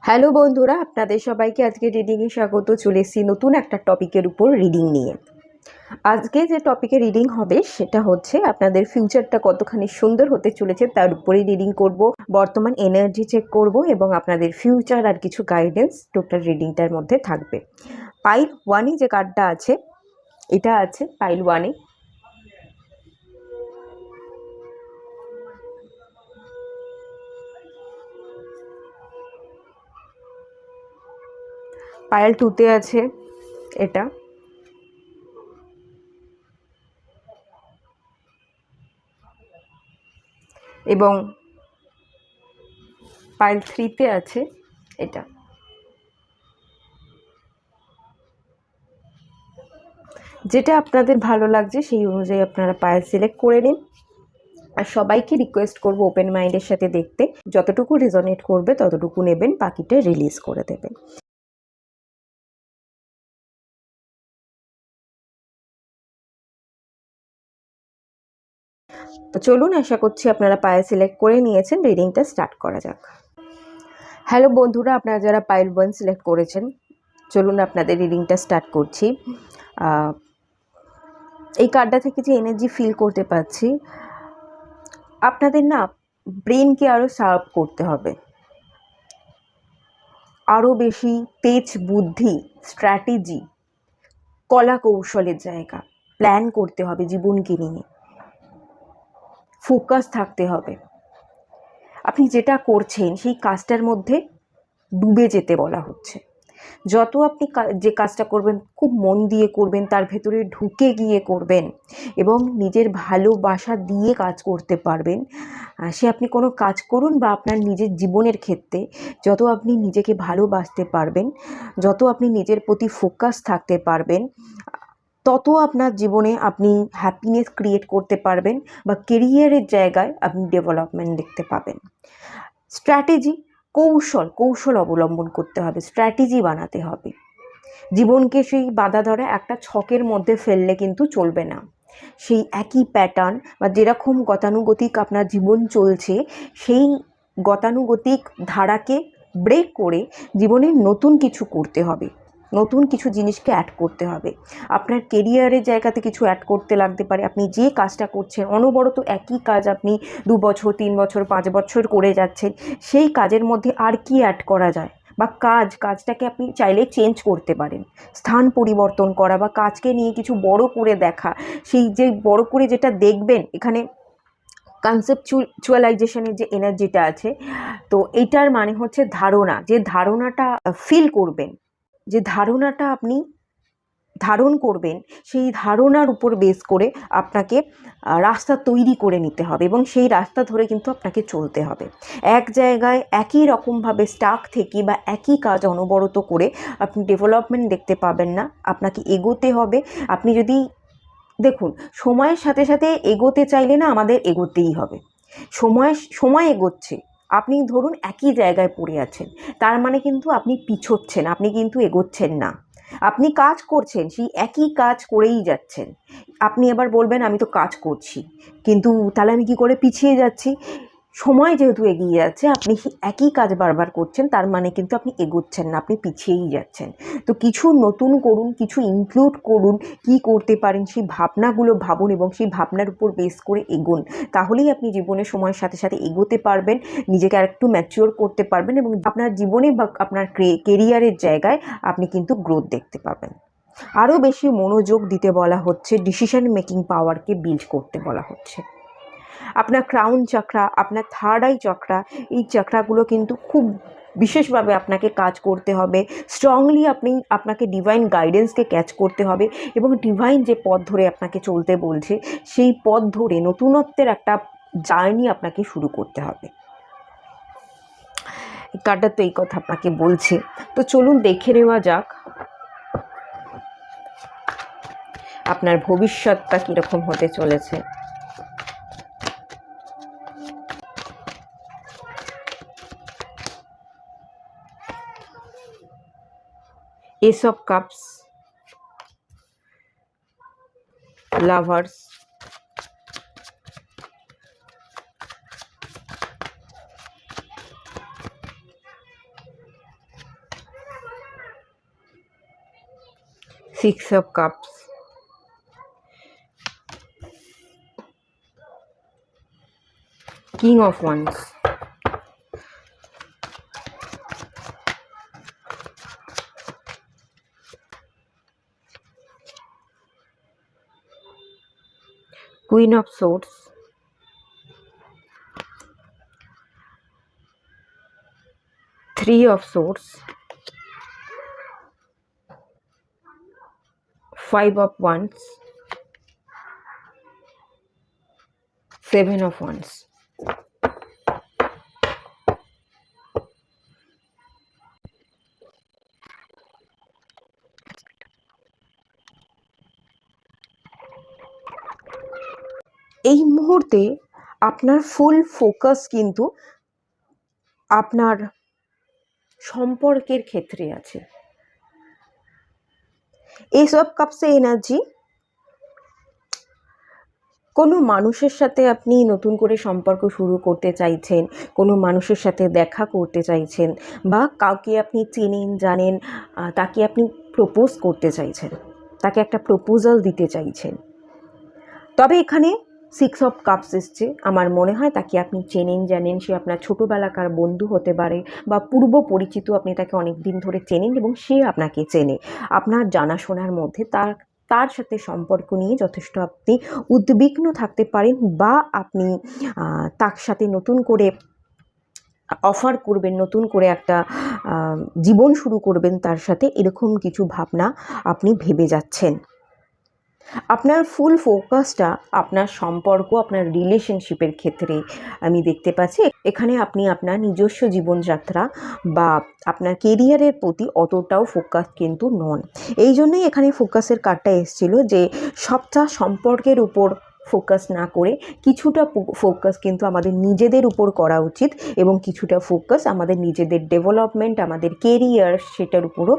Hello বন্ধুরা, আপনাদের সবাইকে আজকে রিডিংয়ে স্বাগত। চলে এসেছি নতুন একটা টপিকের উপর রিডিং নিয়ে। আজকে যে টপিকে রিডিং হবে সেটা হচ্ছে আপনাদের ফিউচারটা কতখানি সুন্দর হতে চলেছে তার উপরেই রিডিং করব। বর্তমান এনার্জি চেক করব এবং আপনাদের ফিউচার আর কিছু গাইডেন্স টোটাল রিডিংটার মধ্যে থাকবে। পাইল ওয়ানে যে কার্ডটা আছে, এটা আছে পাইল ওয়ানে। পাইল টুতে আছে এটা, এবং পাইল থ্রিতে আছে এটা। যেটা আপনাদের ভালো লাগছে সেই অনুযায়ী আপনারা পাইল সিলেক্ট করে নিন। আর সবাইকে রিকোয়েস্ট করব ওপেন মাইন্ডের সাথে দেখতে, যতটুকু রেজনেট করবে ততটুকু নেবেন, বাকিটা রিলিজ করে দেবেন। তো চলুন, আশা করছি আপনারা পাইল সিলেক্ট করে নিয়েছেন, রিডিংটা স্টার্ট করা যাক। হ্যালো বন্ধুরা, আপনারা যারা পাইল ওয়ান সিলেক্ট করেছেন, চলুন আপনাদের রিডিংটা স্টার্ট করছি। এই কার্ডটা থেকে যে এনার্জি ফিল করতে পারছি, আপনাদের না ব্রেনকে আরও শার্প করতে হবে, আরও বেশি তেজ বুদ্ধি, স্ট্র্যাটেজি, কলা কৌশলের জায়গা, প্ল্যান করতে হবে জীবনকে নিয়ে, ফোকাস থাকতে হবে। আপনি যেটা করছেন সেই কাজটার মধ্যে ডুবে যেতে বলা হচ্ছে। যত আপনি যে কাজটা করবেন খুব মন দিয়ে করবেন, তার ভেতরে ঢুকে গিয়ে করবেন এবং নিজের ভালোবাসা দিয়ে কাজ করতে পারবেন। সে আপনি কোনো কাজ করুন বা আপনার নিজের জীবনের ক্ষেত্রে যত আপনি নিজেকে ভালোবাসতে পারবেন, যত আপনি নিজের প্রতি ফোকাস থাকতে পারবেন, তত আপনার জীবনে আপনি হ্যাপিনেস ক্রিয়েট করতে পারবেন বা কেরিয়ারের জায়গায় আপনি ডেভেলপমেন্ট দেখতে পাবেন। স্ট্র্যাটেজি, কৌশল অবলম্বন করতে হবে, স্ট্র্যাটেজি বানাতে হবে। জীবনকে সেই বাঁধা ধরা একটা ছকের মধ্যে ফেললে কিন্তু চলবে না। সেই একই প্যাটার্ন বা যেরকম গতানুগতিক আপনার জীবন চলছে, সেই গতানুগতিক ধারাকে ব্রেক করে জীবনে নতুন কিছু করতে হবে, নতুন কিছু জিনিসকে অ্যাড করতে হবে। আপনার কেরিয়ারের জায়গাতে কিছু অ্যাড করতে লাগতে পারে। আপনি যে কাজটা করছেন অনবরত একই কাজ আপনি 2 বছর 3 বছর 5 বছর করে যাচ্ছেন, সেই কাজের মধ্যে আর কি অ্যাড করা যায়, বা কাজটাকে আপনি চাইলে চেঞ্জ করতে পারেন, স্থান পরিবর্তন করা বা কাজকে নিয়ে কিছু বড় করে দেখা। সেই যে বড় করে যেটা দেখবেন, এখানে কনসেপচুয়ালাইজেশনের যে এনার্জিটা আছে, তো এইটার মানে হচ্ছে ধারণা, যে ধারণাটা ফিল করবেন, যে ধারণাটা আপনি ধারণ করবেন, সেই ধারণার উপর বেস করে আপনাকে রাস্তা তৈরি করে নিতে হবে এবং সেই রাস্তা ধরে কিন্তু আপনাকে চলতে হবে। এক জায়গায় একই রকমভাবে স্টাক থেকে বা একই কাজ অনবরত করে আপনি ডেভেলপমেন্ট দেখতে পাবেন না, আপনাকে এগোতে হবে। আপনি যদি দেখুন, সময়ের সাথে সাথে এগোতে চাইলে না আমাদের এগোতেই হবে। সময় এগোচ্ছে, আপনি ধরুন একই জায়গায় পড়ে আছেন, তার মানে কিন্তু আপনি পিছোচ্ছেন, আপনি কিন্তু এগোচ্ছেন না। আপনি কাজ করছেন, সেই একই কাজ করেই যাচ্ছেন। আপনি এবার বলবেন আমি তো কাজ করছি, কিন্তু তাহলে আমি কী করে পিছিয়ে যাচ্ছি? সময় যেহেতু এগিয়ে যাচ্ছে, আপনি একই কাজ বারবার করছেন, তার মানে কিন্তু আপনি এগোচ্ছেন না, আপনি পিছিয়েই যাচ্ছেন। তো কিছু নতুন করুন, কিছু ইনক্লুড করুন, কি করতে পারেন সেই ভাবনাগুলো ভাবুন এবং সেই ভাবনার উপর বেস করে এগোন। তাহলেই আপনি জীবনে সময়ের সাথে সাথে এগোতে পারবেন, নিজেকে আরেকটু ম্যাচিওর করতে পারবেন এবং আপনার জীবনে বা আপনার কেরিয়ারের জায়গায় আপনি কিন্তু গ্রোথ দেখতে পাবেন। আরও বেশি মনোযোগ দিতে বলা হচ্ছে, ডিসিশন মেকিং পাওয়ারকে বিল্ড করতে বলা হচ্ছে। আপনার ক্রাউন চক্রা, আপনার থার্ড আই চক্রা, এই চক্রাগুলো কিন্তু খুব বিশেষভাবে আপনাকে কাজ করতে হবে। স্ট্রংলি আপনাকে ডিভাইন গাইডেন্সকে ক্যাচ করতে হবে এবং ডিভাইন যে পথ ধরে আপনাকে চলতে বলছে, সেই পথ ধরে নতুনত্বের একটা জার্নি আপনাকে শুরু করতে হবে। কার্ডটা তো এই কথা আপনাকে বলছে। তো চলুন দেখে নেওয়া যাক আপনার ভবিষ্যৎটা কীরকম হতে চলেছে। Ace of Cups, Lovers, Six of Cups, King of Wands, Queen of Swords, Three of Swords, Five of Wands, Seven of Wands. এই মুহূর্তে আপনার ফুল ফোকাস কিন্তু আপনার সম্পর্কের ক্ষেত্রে আছে। এই সব কাপসে এনার্জি কোনো মানুষের সাথে আপনি নতুন করে সম্পর্ক শুরু করতে চাইছেন, কোনো মানুষের সাথে দেখা করতে চাইছেন, বা কাউকে আপনি চেনেন জানেন, তাকে আপনি প্রপোজ করতে চাইছেন, তাকে একটা প্রপোজাল দিতে চাইছেন। তবে এখানে সিক্স অফ কাপস এসছে, আমার মনে হয় তাকে আপনি চেনেন জানেন, সে আপনার ছোটোবেলাকার বন্ধু হতে পারে বা পূর্ব পরিচিত, আপনি তাকে অনেক দিন ধরে চেনেন এবং সে আপনাকে চেনে। আপনার জানাশোনার মধ্যে তার সাথে সম্পর্ক নিয়ে যথেষ্ট আপনি উদ্বিগ্ন থাকতে পারেন, বা আপনি তার সাথে নতুন করে অফার করবেন, নতুন করে একটা জীবন শুরু করবেন তার সাথে, এরকম কিছু ভাবনা আপনি ভেবে যাচ্ছেন। আপনার ফুল ফোকাসটা আপনার সম্পর্ক, আপনার রিলেশনশিপের ক্ষেত্রে আমি দেখতে পাচ্ছি। এখানে আপনি আপনার নিজস্ব জীবনযাত্রা বা আপনার কেরিয়ারের প্রতি অতটাও ফোকাস কিন্তু নন। এই জন্যই এখানে ফোকাসের কার্ডটা এসেছিল যে সবটা সম্পর্কের উপর ফোকাস না করে কিছুটা ফোকাস কিন্তু আমাদের নিজেদের উপর করা উচিত, এবং কিছুটা ফোকাস আমাদের নিজেদের ডেভেলপমেন্ট, আমাদের কেরিয়ার, সেটার উপরও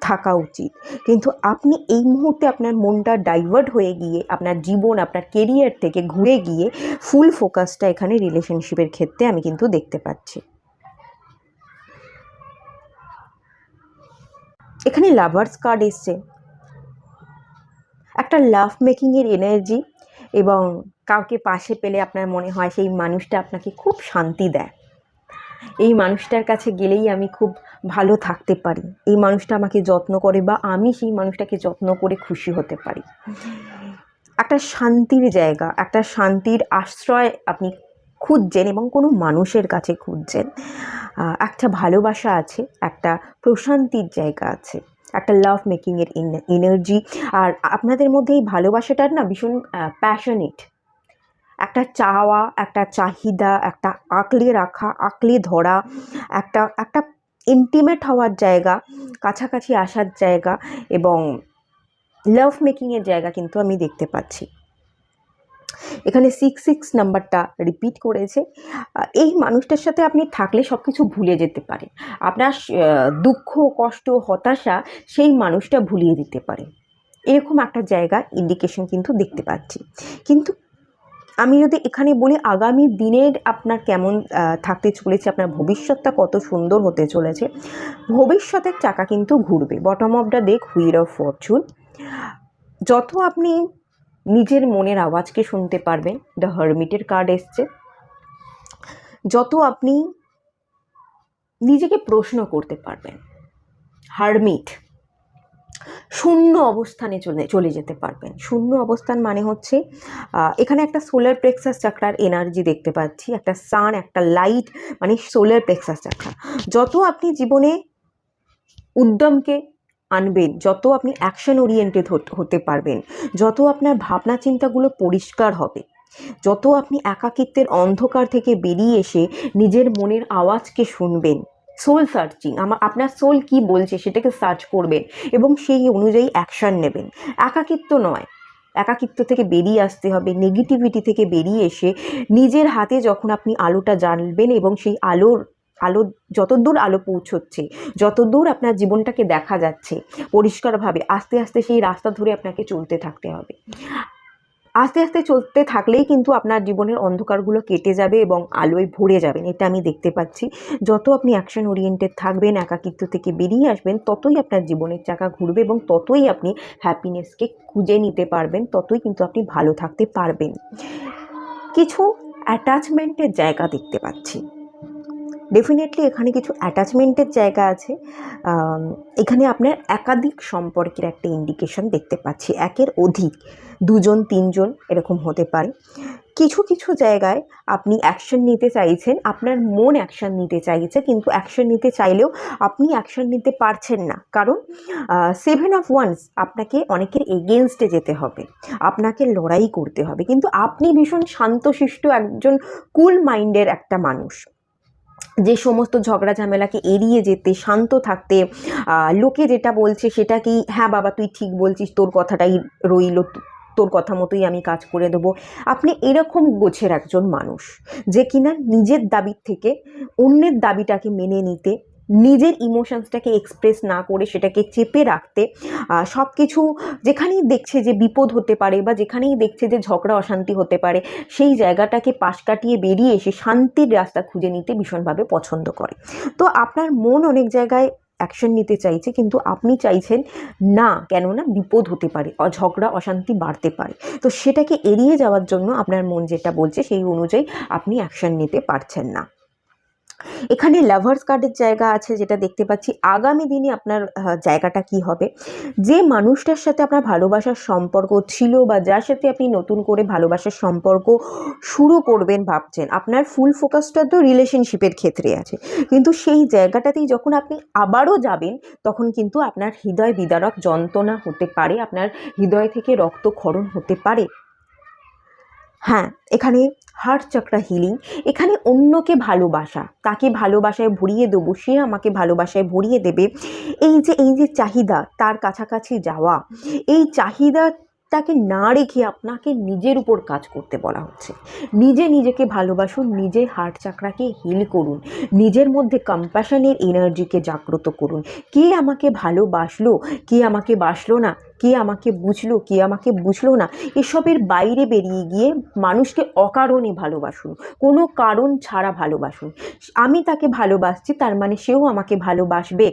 থাকা উচিত। কিন্তু আপনি এই মুহূর্তে আপনার মনটা ডাইভার্ট হয়ে গিয়ে আপনার জীবন, আপনার কেরিয়ার থেকে ঘুরে গিয়ে ফুল ফোকাসটা এখানে রিলেশনশিপের ক্ষেত্রে আমি কিন্তু দেখতে পাচ্ছি। এখানে লাভার্স কার্ড এসছে, একটা লাভ মেকিংয়ের এনার্জি, এবং কাউকে পাশে পেলে আপনার মনে হয় সেই মানুষটা আপনাকে খুব শান্তি দেয়। এই মানুষটার কাছে গেলেই আমি খুব ভালো থাকতে পারি, এই মানুষটা আমাকে যত্ন করে, বা আমি সেই মানুষটাকে যত্ন করে খুশি হতে পারি। একটা শান্তির জায়গা, একটা শান্তির আশ্রয় আপনি খুঁজছেন এবং কোনো মানুষের কাছে খুঁজছেন। একটা ভালোবাসা আছে, একটা প্রশান্তির জায়গা আছে, একটা লাভ মেকিংয়ের এনার্জি। আর আপনাদের মধ্যে এই ভালোবাসাটার না ভীষণ প্যাশনেট, একটা চাওয়া, একটা চাহিদা, একটা আঁকড়ে রাখা, আঁকড়ে ধরা, একটা ইন্টিমেট হওয়ার জায়গা, কাছাকাছি আসার জায়গা, এবং লাভ মেকিংয়ের জায়গা কিন্তু আমি দেখতে পাচ্ছি। এখানে 6 নাম্বারটা রিপিট করেছে। এই মানুষটার সাথে আপনি থাকলে সব কিছু ভুলে যেতে পারে, আপনার দুঃখ, কষ্ট, হতাশা সেই মানুষটা ভুলিয়ে দিতে পারে, এরকম একটা জায়গা ইন্ডিকেশন কিন্তু দেখতে পাচ্ছি। কিন্তু আমি যদি এখানে বলি আগামী দিনের আপনার কেমন থাকতে চলেছে, আপনার ভবিষ্যৎটা কত সুন্দর হতে চলেছে, ভবিষ্যতের চাকা কিন্তু ঘুরবে। Bottom of the deck, wheel of Fortune. যত আপনি নিজের মনের আওয়াজকে শুনতে পারবেন, দ্য হারমিটের কার্ড এসছে, যত আপনি নিজেকে প্রশ্ন করতে পারবেন, হারমিট, শূন্য অবস্থানে চলে যেতে পারবেন। শূন্য অবস্থান মানে হচ্ছে এখানে একটা সোলার প্লেক্সাস চাকরার এনার্জি দেখতে পাচ্ছি, একটা সান, একটা লাইট, মানে সোলার প্লেক্সাস চাকরা। যত আপনি জীবনে উদ্যমকে আনবেন, যত আপনি অ্যাকশন ওরিয়েন্টেড হতে পারবেন, যত আপনার ভাবনা চিন্তাগুলো পরিষ্কার হবে, যত আপনি একাকিত্বের অন্ধকার থেকে বেরিয়ে এসে নিজের মনের আওয়াজকে শুনবেন, সোল সার্চিং, আপনার সোল কি বলছে সেটাকে সার্চ করবেন এবং সেই অনুযায়ী অ্যাকশন নেবেন। একাকিত্ব নয়, একাকিত্ব থেকে বেরিয়ে আসতে হবে, নেগেটিভিটি থেকে বেরিয়ে এসে নিজের হাতে যখন আপনি আলোটা জ্বালবেন এবং সেই আলো যতদূর আলো পৌঁছচ্ছে, যতদূর আপনার জীবনটাকে দেখা যাচ্ছে পরিষ্কারভাবে, আস্তে আস্তে সেই রাস্তা ধরে আপনাকে চলতে থাকতে হবে। আস্তে আস্তে চলতে থাকলেই কিন্তু আপনার জীবনের অন্ধকারগুলো কেটে যাবে এবং আলোয় ভরে যাবেন, এটা আমি দেখতে পাচ্ছি। যত আপনি অ্যাকশন ওরিয়েন্টেড থাকবেন, একাকিত্ব থেকে বেরিয়ে আসবেন, ততই আপনার জীবনের চাকা ঘুরবে এবং ততই আপনি হ্যাপিনেসকে খুঁজে নিতে পারবেন, ততই কিন্তু আপনি ভালো থাকতে পারবেন। কিছু অ্যাটাচমেন্টের জায়গা দেখতে পাচ্ছি, ডেফিনেটলি এখানে কিছু অ্যাটাচমেন্টের জায়গা আছে। এখানে আপনার একাধিক সম্পর্কের একটা ইন্ডিকেশন দেখতে পাচ্ছি, একের অধিক, 2জন 3জন এরকম হতে পারে। কিছু কিছু জায়গায় আপনি অ্যাকশন নিতে চাইছেন, আপনার মন অ্যাকশন নিতে চাইছে, কিন্তু অ্যাকশন নিতে চাইলেও আপনি অ্যাকশন নিতে পারছেন না, কারণ 7 অফ ওয়ান্স, আপনাকে অনেকের এগেনস্টে যেতে হবে, আপনাকে লড়াই করতে হবে, কিন্তু আপনি ভীষণ শান্তশিষ্ট একজন কুল মাইন্ডের একটা মানুষ, যে সমস্ত ঝগড়া ঝামেলাকে এড়িয়ে যেতে, শান্ত থাকতে, লোকে যেটা বলছে সেটাকেই, হ্যাঁ বাবা তুই ঠিক বলছিস, তোর কথাটাই রইল, তোর কথা মতোই আমি কাজ করে দেবো। আপনি এরকম গোছের একজন মানুষ, যে কিনা নিজের দাবির থেকে অন্যের দাবিটাকে মেনে নিতে, নিজের ইমোশনসটাকে এক্সপ্রেস না করে সেটাকে চেপে রাখতে, সব কিছু যেখানেই দেখছে যে বিপদ হতে পারে বা যেখানেই দেখছে যে ঝগড়া অশান্তি হতে পারে, সেই জায়গাটাকে পাশ কাটিয়ে বেরিয়ে এসে শান্তির রাস্তা খুঁজে নিতে ভীষণভাবে পছন্দ করে। তো আপনার মন অনেক জায়গায় অ্যাকশন নিতে চাইছে, কিন্তু আপনি চাইছেন না, কেননা বিপদ হতে পারে, ঝগড়া অশান্তি বাড়তে পারে। তো সেটাকে এড়িয়ে যাওয়ার জন্য আপনার মন যেটা বলছে সেই অনুযায়ী আপনি অ্যাকশন নিতে পারছেন না। এখানে লাভার্স কার্ডের জায়গা আছে, যেটা দেখতে পাচ্ছি আগামী দিনে আপনার জায়গাটা কি হবে। যে মানুষটার সাথে আপনার ভালোবাসার সম্পর্ক ছিল বা যার সাথে আপনি নতুন করে ভালোবাসার সম্পর্ক শুরু করবেন ভাবছেন, আপনার ফুল ফোকাসটা তো রিলেশনশিপের ক্ষেত্রে আছে, কিন্তু সেই জায়গাটাতেই যখন আপনি আবারও যাবেন, তখন কিন্তু আপনার হৃদয় বিদারক যন্ত্রণা হতে পারে, আপনার হৃদয় থেকে রক্তক্ষরণ হতে পারে। হ্যাঁ, এখানে হার্ট চক্রা হিলিং, এখানে অন্যকে ভালোবাসা, তাকে ভালোবাসায় ভরিয়ে দেবো, সে আমাকে ভালোবাসায় ভরিয়ে দেবে, এই যে চাহিদা, তার কাছাকাছি যাওয়া, এই চাহিদাটাকে না রেখে আপনাকে নিজের উপর কাজ করতে বলা হচ্ছে। নিজেকে ভালোবাসুন, নিজের হার্ট চক্রাকে হিল করুন, নিজের মধ্যে কম্প্যাশনের এনার্জিকে জাগ্রত করুন। কে আমাকে ভালোবাসলো, কে আমাকে বাসলো না, কে আমাকে বুঝলো, কে আমাকে বুঝলো না, এসবের বাইরে বেরিয়ে গিয়ে মানুষকে অকারণে ভালোবাসুন, কোনো কারণ ছাড়া ভালোবাসুন। আমি তাকে ভালোবাসছি, তার মানে সেও আমাকে ভালোবাসবে,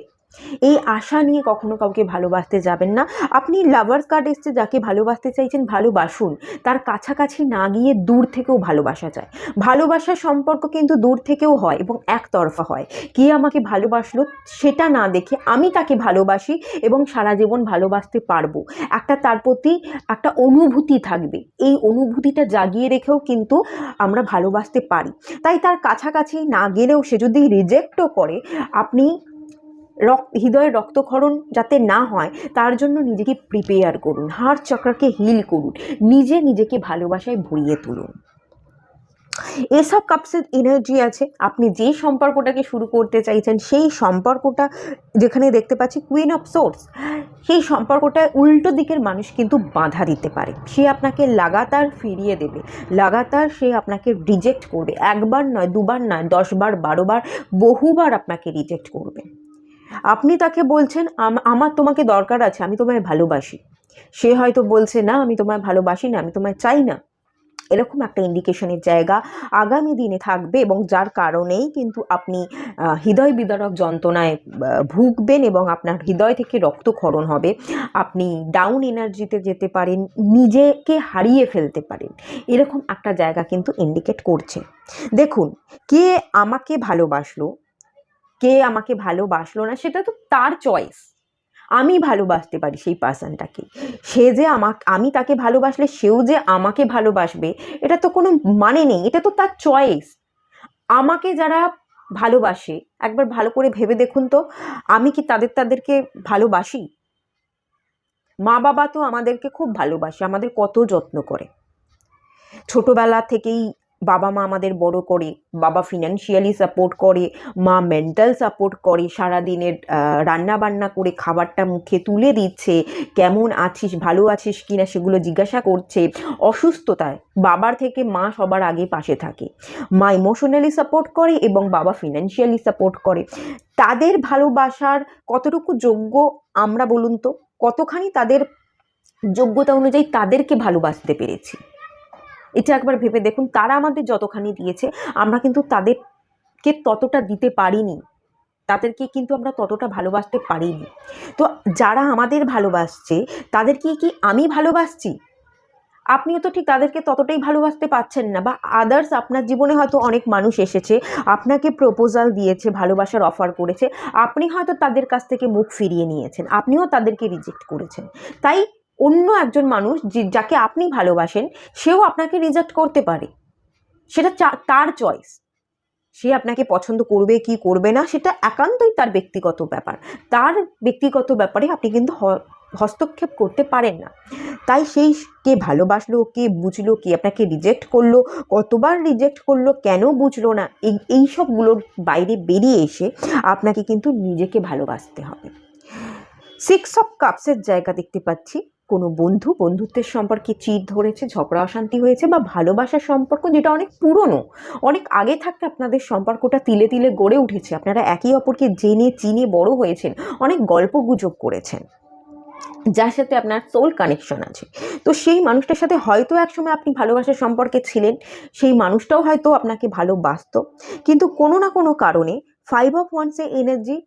এই আশা নিয়ে কখনো কাউকে ভালোবাসতে যাবেন না। আপনি লাভার্স কার্ড এসছে, যাকে ভালোবাসতে চাইছেন ভালোবাসুন, তার কাছাকাছি না গিয়ে দূর থেকেও ভালোবাসা যায়। ভালোবাসার সম্পর্ক কিন্তু দূর থেকেও হয় এবং একতরফা হয়। কে আমাকে ভালোবাসলো সেটা না দেখে আমি তাকে ভালোবাসি এবং সারা জীবন ভালোবাসতে পারবো, একটা তার প্রতি একটা অনুভূতি থাকবে, এই অনুভূতিটা জাগিয়ে রেখেও কিন্তু আমরা ভালোবাসতে পারি। তাই তার কাছাকাছি না গেলেও সে যদি রিজেক্টও করে, আপনি হৃদয়ের রক্তক্ষরণ যাতে না হয় তার জন্য নিজেকে প্রিপেয়ার করুন, হার্ট চক্রকে হিল করুন, নিজেকে ভালোবাসায় ভরিয়ে তুলুন। এসব কাপসের এনার্জি আছে, আপনি যে সম্পর্কটাকে শুরু করতে চাইছেন সেই সম্পর্কটা, যেখানে দেখতে পাচ্ছি কুইন অফ সোর্স, সেই সম্পর্কটায় উল্টো দিকের মানুষ কিন্তু বাধা দিতে পারে, সে আপনাকে লাগাতার ফিরিয়ে দেবে, লাগাতার সে আপনাকে রিজেক্ট করবে, একবার নয়, দুবার নয়, 10 বার 12 বার, বহুবার আপনাকে রিজেক্ট করবে। আপনি তাকে বলছেন আমার তোমাকে দরকার আছে, আমি তোমায় ভালোবাসি, সে হয়তো বলছে না আমি তোমায় ভালোবাসি না, আমি তোমায় চাই না। এরকম একটা ইন্ডিকেশনের জায়গা আগামী দিনে থাকবে এবং যার কারণেই কিন্তু আপনি হৃদয় বিদারক যন্ত্রণায় ভুগবেন এবং আপনার হৃদয় থেকে রক্তক্ষরণ হবে, আপনি ডাউন এনার্জিতে যেতে পারেন, নিজেকে হারিয়ে ফেলতে পারেন, এরকম একটা জায়গা কিন্তু ইন্ডিকেট করছে। দেখুন, কে আমাকে ভালোবাসলো, কে আমাকে ভালোবাসলো না, সেটা তো তার চয়েস। আমি ভালোবাসতে পারি সেই পার্সনটাকে, সে যে আমি তাকে ভালোবাসলে সেও যে আমাকে ভালোবাসবে, এটা তো কোনো মানে নেই, এটা তো তার চয়েস। আমাকে যারা ভালোবাসে একবার ভালো করে ভেবে দেখুন তো, আমি কি তাদেরকে ভালোবাসি? মা বাবা তো আমাদেরকে খুব ভালোবাসে, আমাদের কত যত্ন করে, ছোটবেলা থেকেই বাবা মা আমাদের বড় করে, বাবা ফিনান্সিয়ালি সাপোর্ট করে, মা মেন্টাল সাপোর্ট করে, সারাদিনের রান্না বান্না করে খাবারটা মুখে তুলে দিচ্ছে, কেমন আছিস, ভালো আছিস কিনা সেগুলো জিজ্ঞাসা করছে, অসুস্থতায় বাবার থেকে মা সবার আগে পাশে থাকে, মা ইমোশনালি সাপোর্ট করে এবং বাবা ফিনান্সিয়ালি সাপোর্ট করে। তাদের ভালোবাসার কতটুকু যোগ্য আমরা বলুন তো, কতখানি তাদের যোগ্যতা অনুযায়ী তাদেরকে ভালোবাসতে পেরেছি। এটা একবার ভেবে দেখুন, তারা আমাদের যতখানি দিয়েছে আমরা কিন্তু তাদেরকে ততটা দিতে পারিনি, তাদেরকে কিন্তু আমরা ততটা ভালোবাসতে পারিনি। তো যারা আমাদের ভালোবাসছে তাদেরকে কি আমি ভালোবাসছি? আপনিও তো ঠিক তাদেরকে ততটাই ভালোবাসতে পারছেন না। বা আদার্স, আপনার জীবনে হয়তো অনেক মানুষ এসেছে, আপনাকে প্রপোজাল দিয়েছে, ভালোবাসার অফার করেছে, আপনি হয়তো তাদের কাছ থেকে মুখ ফিরিয়ে নিয়েছেন, আপনিও তাদেরকে রিজেক্ট করেছেন। তাই অন্য একজন মানুষ যাকে আপনি ভালোবাসেন সেও আপনাকে রিজেক্ট করতে পারে, সেটা তার চয়েস। সে আপনাকে পছন্দ করবে কি করবে না সেটা একান্তই তার ব্যক্তিগত ব্যাপার। তার ব্যক্তিগত ব্যাপারে আপনি কিন্তু হস্তক্ষেপ করতে পারেন না। তাই সেই কে ভালোবাসলো, কে বুঝলো, কে আপনাকে রিজেক্ট করলো, কতবার রিজেক্ট করলো, কেন বুঝলো না, এই সবগুলোর বাইরে বেরিয়ে এসে আপনাকে কিন্তু নিজেকে ভালোবাসতে হবে। 6 অফ কাপসের জায়গা দেখতে পাচ্ছি। কোনো বন্ধুত্বের সম্পর্কে চিড় ধরেছে, ঝগড়া অশান্তি হয়েছে, বা ভালোবাসার সম্পর্ক যেটা অনেক পুরনো, অনেক আগে থাকতে আপনাদের সম্পর্কটা তিলে তিলে গড়ে উঠেছে, আপনারা একে অপরকে জেনে চিনে বড় হয়েছেন, অনেক গল্প গুজব করেছেন, যার সাথে আপনার সোল কানেকশন আছে। তো সেই মানুষটার সাথে হয়তো একসময় আপনি ভালোবাসার সম্পর্কে ছিলেন, সেই মানুষটাও হয়তো আপনাকে ভালোবাসত, কিন্তু কোনো না কোনো কারণে 5 অফ ওয়ান্সের এনার্জি,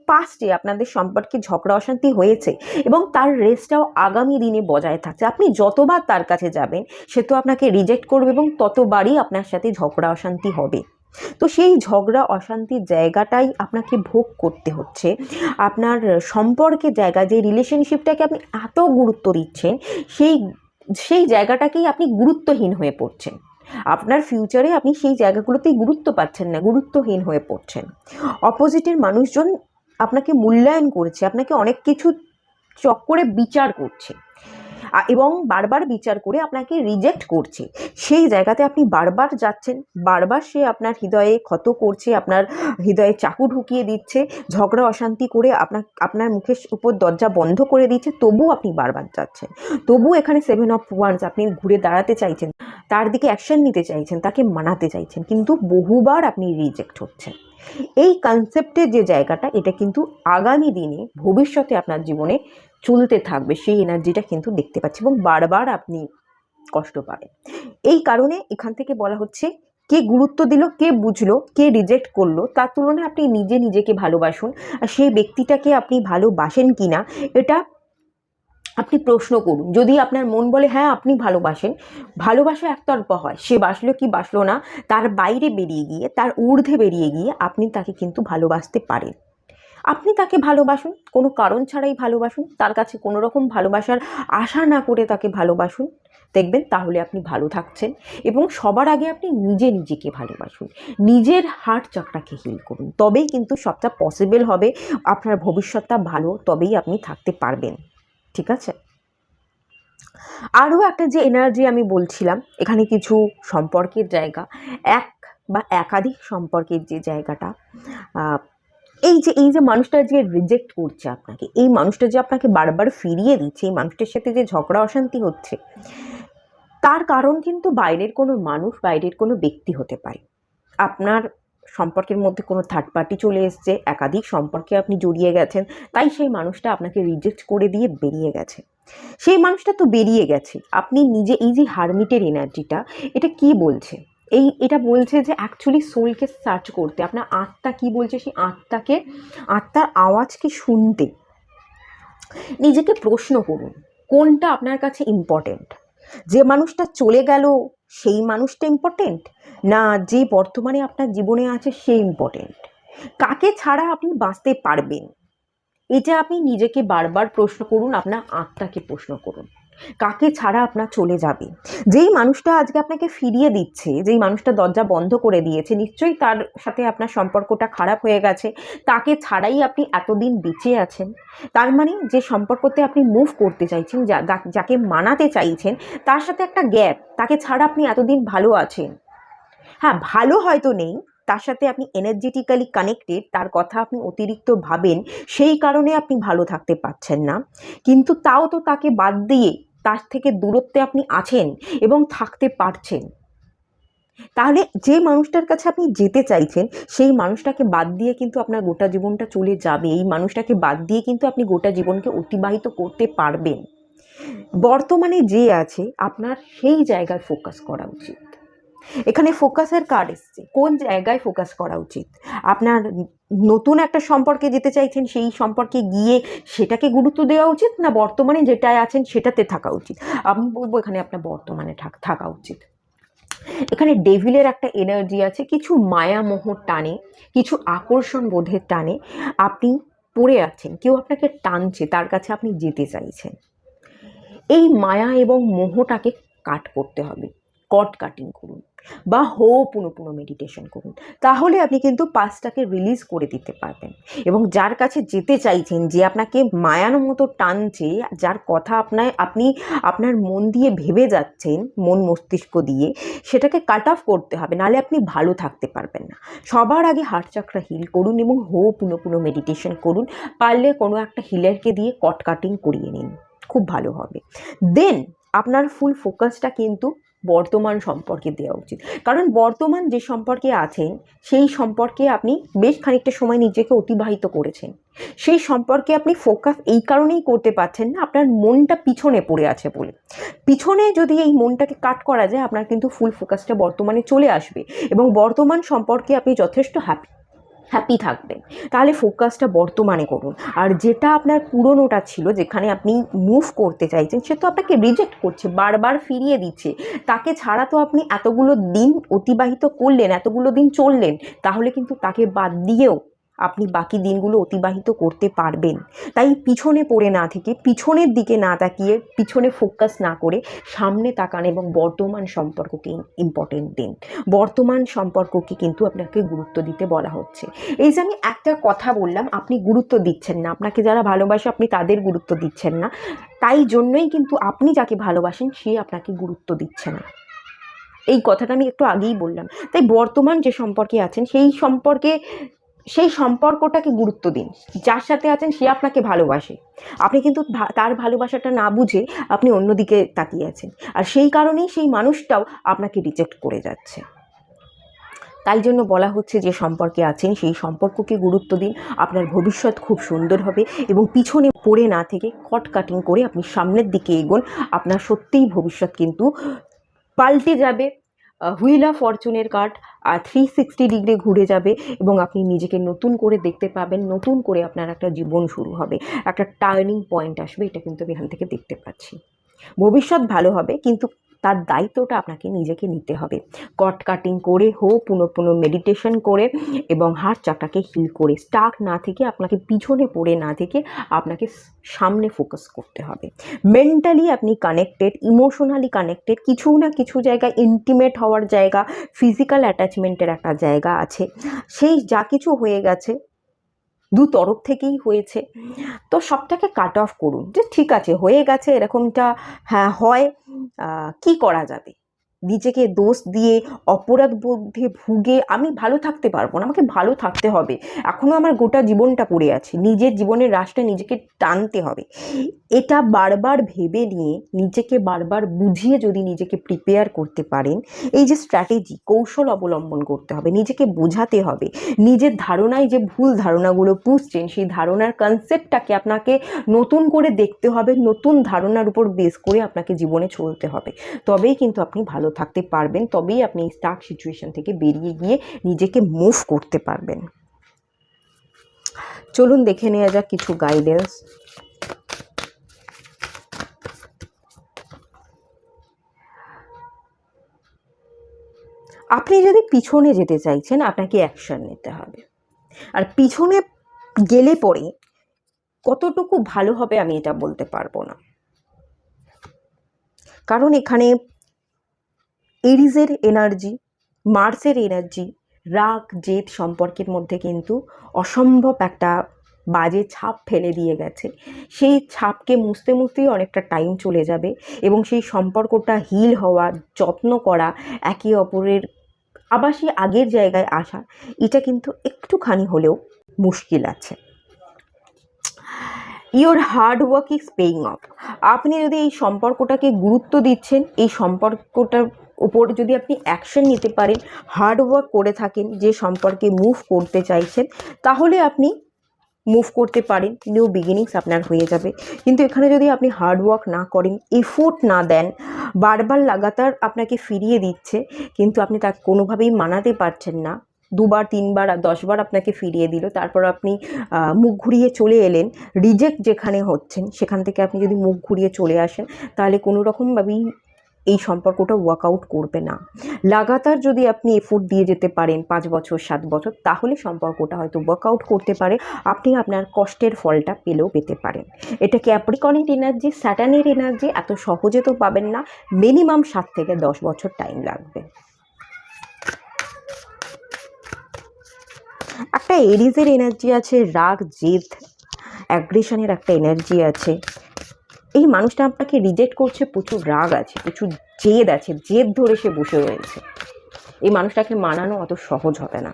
পাস্টে আপনাদের সম্পর্কে ঝগড়া অশান্তি হয়েছে এবং তার রেসটাও আগামী দিনে বজায় থাকছে। আপনি যতবার তার কাছে যাবেন সে তো আপনাকে রিজেক্ট করবে এবং ততবারই আপনার সাথে ঝগড়া অশান্তি হবে। তো সেই ঝগড়া অশান্তির জায়গাটাই আপনাকে ভোগ করতে হচ্ছে। আপনার সম্পর্কের জায়গা, যে রিলেশনশিপটাকে আপনি এত গুরুত্ব দিচ্ছেন, সেই জায়গাটাকেই আপনি গুরুত্বহীন হয়ে পড়ছেন। আপনার ফিউচারে আপনি সেই জায়গাগুলোতেই গুরুত্ব পাচ্ছেন না, গুরুত্বহীন হয়ে পড়ছেন। অপোজিটের মানুষজন আপনাকে মূল্যায়ন করছে, আপনাকে অনেক কিছু চক্করে বিচার করছে এবং বারবার বিচার করে আপনাকে রিজেক্ট করছে। সেই জায়গাতে আপনি বারবার যাচ্ছেন, বারবার সে আপনার হৃদয়ে ক্ষত করছে, আপনার হৃদয়ে চাকু ঢুকিয়ে দিচ্ছে, ঝগড়া অশান্তি করে আপনার মুখের উপর দরজা বন্ধ করে দিচ্ছে, তবু আপনি বারবার যাচ্ছেন। তবু এখানে 7 অফ ওয়ান্স, আপনি ঘুরে দাঁড়াতে চাইছেন, তার দিকে অ্যাকশন নিতে চাইছেন, তাকে মানাতে চাইছেন, কিন্তু বহুবার আপনি রিজেক্ট হচ্ছেন। এই কনসেপ্টের যে জায়গাটা, এটা কিন্তু আগামী দিনে ভবিষ্যতে আপনার জীবনে চলতে থাকবে, সেই এনার্জিটা কিন্তু দেখতে পাচ্ছি, এবং বারবার আপনি কষ্ট পাবেন। এই কারণে এখান থেকে বলা হচ্ছে, কে গুরুত্ব দিল, কে বুঝলো, কে রিজেক্ট করলো, তার তুলনায় আপনি নিজেকে ভালোবাসুন। আর সেই ব্যক্তিটাকে আপনি ভালোবাসেন কিনা এটা আপনি প্রশ্ন করুন। যদি আপনার মন বলে হ্যাঁ আপনি ভালোবাসেন, ভালোবাসা একতরফা হয়, সে বাসলো কি বাসলো না, তার বাইরে বেরিয়ে গিয়ে, তার ঊর্ধ্বে বেরিয়ে গিয়ে আপনি তাকে কিন্তু ভালোবাসতে পারেন। আপনি তাকে ভালোবাসুন, কোনো কারণ ছাড়াই ভালোবাসুন, তার কাছে কোনো রকম ভালোবাসার আশা না করে তাকে ভালোবাসুন, দেখবেন তাহলে আপনি ভালো থাকছেন। এবং সবার আগে আপনি নিজেকে ভালোবাসুন, নিজের হার্ট চাকরাকে হিল করুন, তবেই কিন্তু সবটা পসিবল হবে, আপনার ভবিষ্যৎটা ভালো, তবেই আপনি থাকতে পারবেন। ঠিক আছে? আরও একটা যে এনার্জি আমি বলছিলাম, এখানে কিছু সম্পর্কের জায়গা, এক বা একাধিক সম্পর্কের যে জায়গাটা, এই যে মানুষটা যে রিজেক্ট করছে আপনাকে, এই মানুষটা যে আপনাকে বারবার ফিরিয়ে দিচ্ছে, এই মানুষটার সাথে যে ঝগড়া অশান্তি হচ্ছে, তার কারণ কিন্তু বাইরের কোনো মানুষ, বাইরের কোনো ব্যক্তি হতে পারে। আপনার সম্পর্কের মধ্যে কোনো থার্ড পার্টি চলে এসছে, একাধিক সম্পর্কে আপনি জড়িয়ে গেছেন, তাই সেই মানুষটা আপনাকে রিজেক্ট করে দিয়ে বেরিয়ে গেছে। সেই মানুষটা তো বেরিয়ে গেছে, আপনি নিজে, এই যে হারমিটের এনার্জিটা, এটা কি বলছে? এটা বলছে যে অ্যাকচুয়ালি সোলকে সার্চ করতে, আপনার আত্মা কি বলছে, সেই আত্মার আওয়াজকে শুনতে নিজেকে প্রশ্ন করুন, কোনটা আপনার কাছে ইম্পর্টেন্ট? যে মানুষটা চলে গেল সেই মানুষটা ইম্পর্টেন্ট, না যে বর্তমানে আপনার জীবনে আছে সে ইম্পর্টেন্ট? কাকে ছাড়া আপনি বাঁচতে পারবেন? এটা আপনি নিজেকে বারবার প্রশ্ন করুন, আপনার আত্মাকে প্রশ্ন করুন, কাকে ছাড়া আপনার চলে যাবে? যেই মানুষটা আজকে আপনাকে ফিরিয়ে দিচ্ছে, যেই মানুষটা দরজা বন্ধ করে দিয়েছে, নিশ্চয়ই তার সাথে আপনার সম্পর্কটা খারাপ হয়ে গেছে, তাকে ছাড়াই আপনি এতদিন বেঁচে আছেন। তার মানে যে সম্পর্কতে আপনি মুভ করতে চাইছেন, যাকে মানাতে চাইছেন, তার সাথে একটা গ্যাপ, তাকে ছাড়া আপনি এতদিন ভালো আছেন। হ্যাঁ, ভালো হয়তো নেই, তার সাথে আপনি এনার্জেটিক্যালি কানেক্টেড, তার কথা আপনি অতিরিক্ত ভাবেন, সেই কারণে আপনি ভালো থাকতে পারছেন না, কিন্তু তাও তো তাকে বাদ দিয়ে তার থেকে দূরত্বে আপনি আছেন এবং থাকতে পারছেন। তাহলে যে মানুষটার কাছে আপনি যেতে চাইছেন সেই মানুষটাকে বাদ দিয়ে কিন্তু আপনার গোটা জীবনটা চলে যাবে। এই মানুষটাকে বাদ দিয়ে কিন্তু আপনি গোটা জীবনকে অতিবাহিত করতে পারবেন। বর্তমানে যে আছে আপনার সেই জায়গায় ফোকাস করা উচিত। এখানে ফোকাসের কার্ড এসছে, কোন জায়গায় ফোকাস করা উচিত। আপনার নতুন একটা সম্পর্কে যেতে চাইছেন, সেই সম্পর্কে গিয়ে সেটাকে গুরুত্ব দেওয়া উচিত, না বর্তমানে যেটায় আছেন সেটাতে থাকা উচিত। আমি বলবো এখানে আপনার বর্তমানে থাকা উচিত। এখানে ডেভিলের একটা এনার্জি আছে, কিছু মায়ামোহর টানে, কিছু আকর্ষণ বোধের টানে আপনি পড়ে আছেন, কেউ আপনাকে টানছে, তার কাছে আপনি যেতে চাইছেন। এই মায়া এবং মোহটাকে কাট করতে হবে। কাটিং করুন বা পুনঃ মেডিটেশন করুন, তাহলে আপনি কিন্তু পাস্টটাকে রিলিজ করে দিতে পারবেন। এবং যার কাছে যেতে চাইছেন, যে আপনাকে মায়ানোর মতো টানছে, যার কথা আপনি আপনার মন দিয়ে ভেবে যাচ্ছেন, মন মস্তিষ্ক দিয়ে, সেটাকে কাট অফ করতে হবে, নাহলে আপনি ভালো থাকতে পারবেন না। সবার আগে হার্ট চাকরা হিল করুন এবং পুনঃ মেডিটেশন করুন। পারলে কোনো একটা হিলারকে দিয়ে কাটিং করিয়ে নিন, খুব ভালো হবে। দেন আপনার ফুল ফোকাসটা কিন্তু বর্তমান সম্পর্কে দেওয়া উচিত। কারণ বর্তমান যে সম্পর্কে আছেন সেই সম্পর্কে আপনি বেশ খানিকটা সময় নিজেকে অতিবাহিত করেছেন। সেই সম্পর্কে আপনি ফোকাস এই কারণেই করতে পারছেন না, আপনার মনটা পিছনে পড়ে আছে বলে। পিছনে যদি এই মনটাকে কাট করা যায়, আপনার কিন্তু ফুল ফোকাসটা বর্তমানে চলে আসবে এবং বর্তমান সম্পর্কে আপনি যথেষ্ট হ্যাপি থাকবেন। তাহলে ফোকাসটা বর্তমানে করুন। আর যেটা আপনার পুরনোটা ছিল, যেখানে আপনি মুভ করতে চাইছেন, সে তো আপনাকে রিজেক্ট করছে, বারবার ফিরিয়ে দিচ্ছে। তাকে ছাড়া তো আপনি এতগুলো দিন অতিবাহিত করলেন, এতগুলো দিন চললেন, তাহলে কিন্তু তাকে বাদ দিয়েও আপনি বাকি দিনগুলো অতিবাহিত করতে পারবেন। তাই পিছনে পড়ে না থেকে, পিছনের দিকে না তাকিয়ে, পিছনে ফোকাস না করে সামনে তাকান এবং বর্তমান সম্পর্ককে ইম্পর্টেন্ট দিন। বর্তমান সম্পর্ককে কিন্তু আপনাকে গুরুত্ব দিতে বলা হচ্ছে। এই যে আমি একটা কথা বললাম, আপনি গুরুত্ব দিচ্ছেন না, আপনাকে যারা ভালোবাসে আপনি তাদের গুরুত্ব দিচ্ছেন না, তাই জন্যই কিন্তু আপনি যাকে ভালোবাসেন সে আপনাকে গুরুত্ব দিচ্ছে না। এই কথাটা আমি একটু আগেই বললাম। তাই বর্তমান যে সম্পর্কে আছেন সেই সম্পর্কটাকে গুরুত্ব দিন। যার সাথে আছেন সে আপনাকে ভালোবাসে, আপনি কিন্তু তার ভালোবাসাটা না বুঝে আপনি অন্যদিকে তাকিয়ে আছেন, আর সেই কারণেই সেই মানুষটাও আপনাকে রিজেক্ট করে যাচ্ছে। তাই জন্য বলা হচ্ছে, যে সম্পর্কে আছেন সেই সম্পর্ককে গুরুত্ব দিন, আপনার ভবিষ্যৎ খুব সুন্দর হবে এবং পিছনে পড়ে না থেকে কাটিং করে আপনি সামনের দিকে এগোন। আপনার সত্যিই ভবিষ্যৎ কিন্তু পাল্টে যাবে। হুইল অফ ফরচুনের কার্ড 360 ডিগ্রি ঘুরে যাবে এবং আপনি নিজেকে নতুন করে দেখতে পাবেন, নতুন করে আপনার একটা জীবন শুরু হবে, একটা টার্নিং পয়েন্ট আসবে। এটা কিন্তু আমি এখান থেকে দেখতে পাচ্ছি। ভবিষ্যৎ ভালো হবে, কিন্তু তার দায়িত্বটা আপনাকে নিজেকে নিতে হবে। কাটিং করে পুনঃ মেডিটেশন করে এবং হার্ট চাকরাকে হিল করে, স্টাক না থেকে, আপনাকে পিছনে পড়ে না থেকে আপনাকে সামনে ফোকাস করতে হবে। মেন্টালি আপনি কানেক্টেড, ইমোশনালি কানেক্টেড, কিছু না কিছু জায়গায় ইন্টিমেট হওয়ার জায়গা, ফিজিক্যাল অ্যাটাচমেন্টের একটা জায়গা আছে। সেই যা কিছু হয়ে গেছে দু তরফ থেকেই হয়েছে, তো সবটাকে কাট অফ করুন। যে ঠিক আছে, হয়ে গেছে, এরকমটা হ্যাঁ হয়, কি করা যাবে। নিজেকে দোষ দিয়ে, অপরাধ বোধে ভুগে আমি ভালো থাকতে পারবো না, আমাকে ভালো থাকতে হবে, এখনও আমার গোটা জীবনটা পড়ে আছে, নিজের জীবনের রাশটা নিজেকে টানতে হবে। এটা বারবার ভেবে নিয়ে, নিজেকে বারবার বুঝিয়ে যদি নিজেকে প্রিপেয়ার করতে পারেন, এই যে স্ট্র্যাটেজি, কৌশল অবলম্বন করতে হবে, নিজেকে বোঝাতে হবে, নিজের ধারণায় যে ভুল ধারণাগুলো পুষছেন সেই ধারণার কনসেপ্টটাকে আপনাকে নতুন করে দেখতে হবে, নতুন ধারণার উপর বেস করে আপনাকে জীবনে চলতে হবে। তবেই কিন্তু আপনি ভালো থাকতে পারবেন, তবেই আপনি এই স্টাক সিচুয়েশন থেকে বেরিয়ে গিয়ে নিজেকে মুভ করতে পারবেন। চলুন দেখে নেওয়া যাক কিছু গাইডেন্স। আপনি যদি পিছনে যেতে চাইছেন, আপনাকে অ্যাকশন নিতে হবে। আর পিছনে গেলে পরে কতটুকু ভালো হবে আমি এটা বলতে পারবো না, কারণ এখানে এরিজের এনার্জি, মার্সের এনার্জি, রাগ জেদ সম্পর্কের মধ্যে কিন্তু অসম্ভব একটা বাজে ছাপ ফেলে দিয়ে গেছে। সেই ছাপকে মুছতে মুছতেই অনেকটা টাইম চলে যাবে এবং সেই সম্পর্কটা হিল হওয়া, যত্ন করা, একে অপরের আবার সেই আগের জায়গায় আসা, এটা কিন্তু একটুখানি হলেও মুশকিল আছে। Your hard work is paying of. আপনি যদি এই সম্পর্কটাকে গুরুত্ব দিচ্ছেন, এই সম্পর্কটার উপর যদি আপনি অ্যাকশন নিতে পারেন, হার্ড ওয়ার্ক করে থাকেন, যে সম্পর্কে মুভ করতে চাইছেন, তাহলে আপনি মুভ করতে পারেন, নিউ বিগিনিংস আপনার হয়ে যাবে। কিন্তু এখানে যদি আপনি হার্ড ওয়ার্ক না করেন, এফোর্ট না দেন, বারবার লাগাতার আপনাকে ফিরিয়ে দিচ্ছে, কিন্তু আপনি তাকে কোনোভাবেই মানাতে পারছেন না, 2বার 3বার আর 10বার আপনাকে ফিরিয়ে দিল, তারপর আপনি মুখ ঘুরিয়ে চলে এলেন, রিজেক্ট যেখানে হচ্ছেন সেখান থেকে আপনি যদি মুখ ঘুরিয়ে চলে আসেন, তাহলে কোনো রকমভাবেই এই সম্পর্কটা ওয়ার্কআউট করবে না। লাগাতার যদি আপনি এফোর্ট দিয়ে যেতে পারেন 5 বছর 7 বছর, তাহলে সম্পর্কটা হয়তো ওয়ার্কআউট করতে পারে, আপনি আপনার কষ্টের ফলটা পেতে পারেন। এটা ক্যাপ্রিকর্নের এনার্জি, স্যাটার্নের এনার্জি, এত সহজে তো পাবেন না, মিনিমাম 7 থেকে 10 বছর টাইম লাগবে। একটা এরিজের এনার্জি আছে, রাগ, জেদ, অ্যাগ্রেশনের একটা এনার্জি আছে। এই মানুষটা আপনাকে রিজেক্ট করছে, প্রচুর রাগ আছে, প্রচুর জেদ আছে, জেদ ধরে সে বসে রয়েছে। এই মানুষটাকে মানানো অত সহজ হবে না।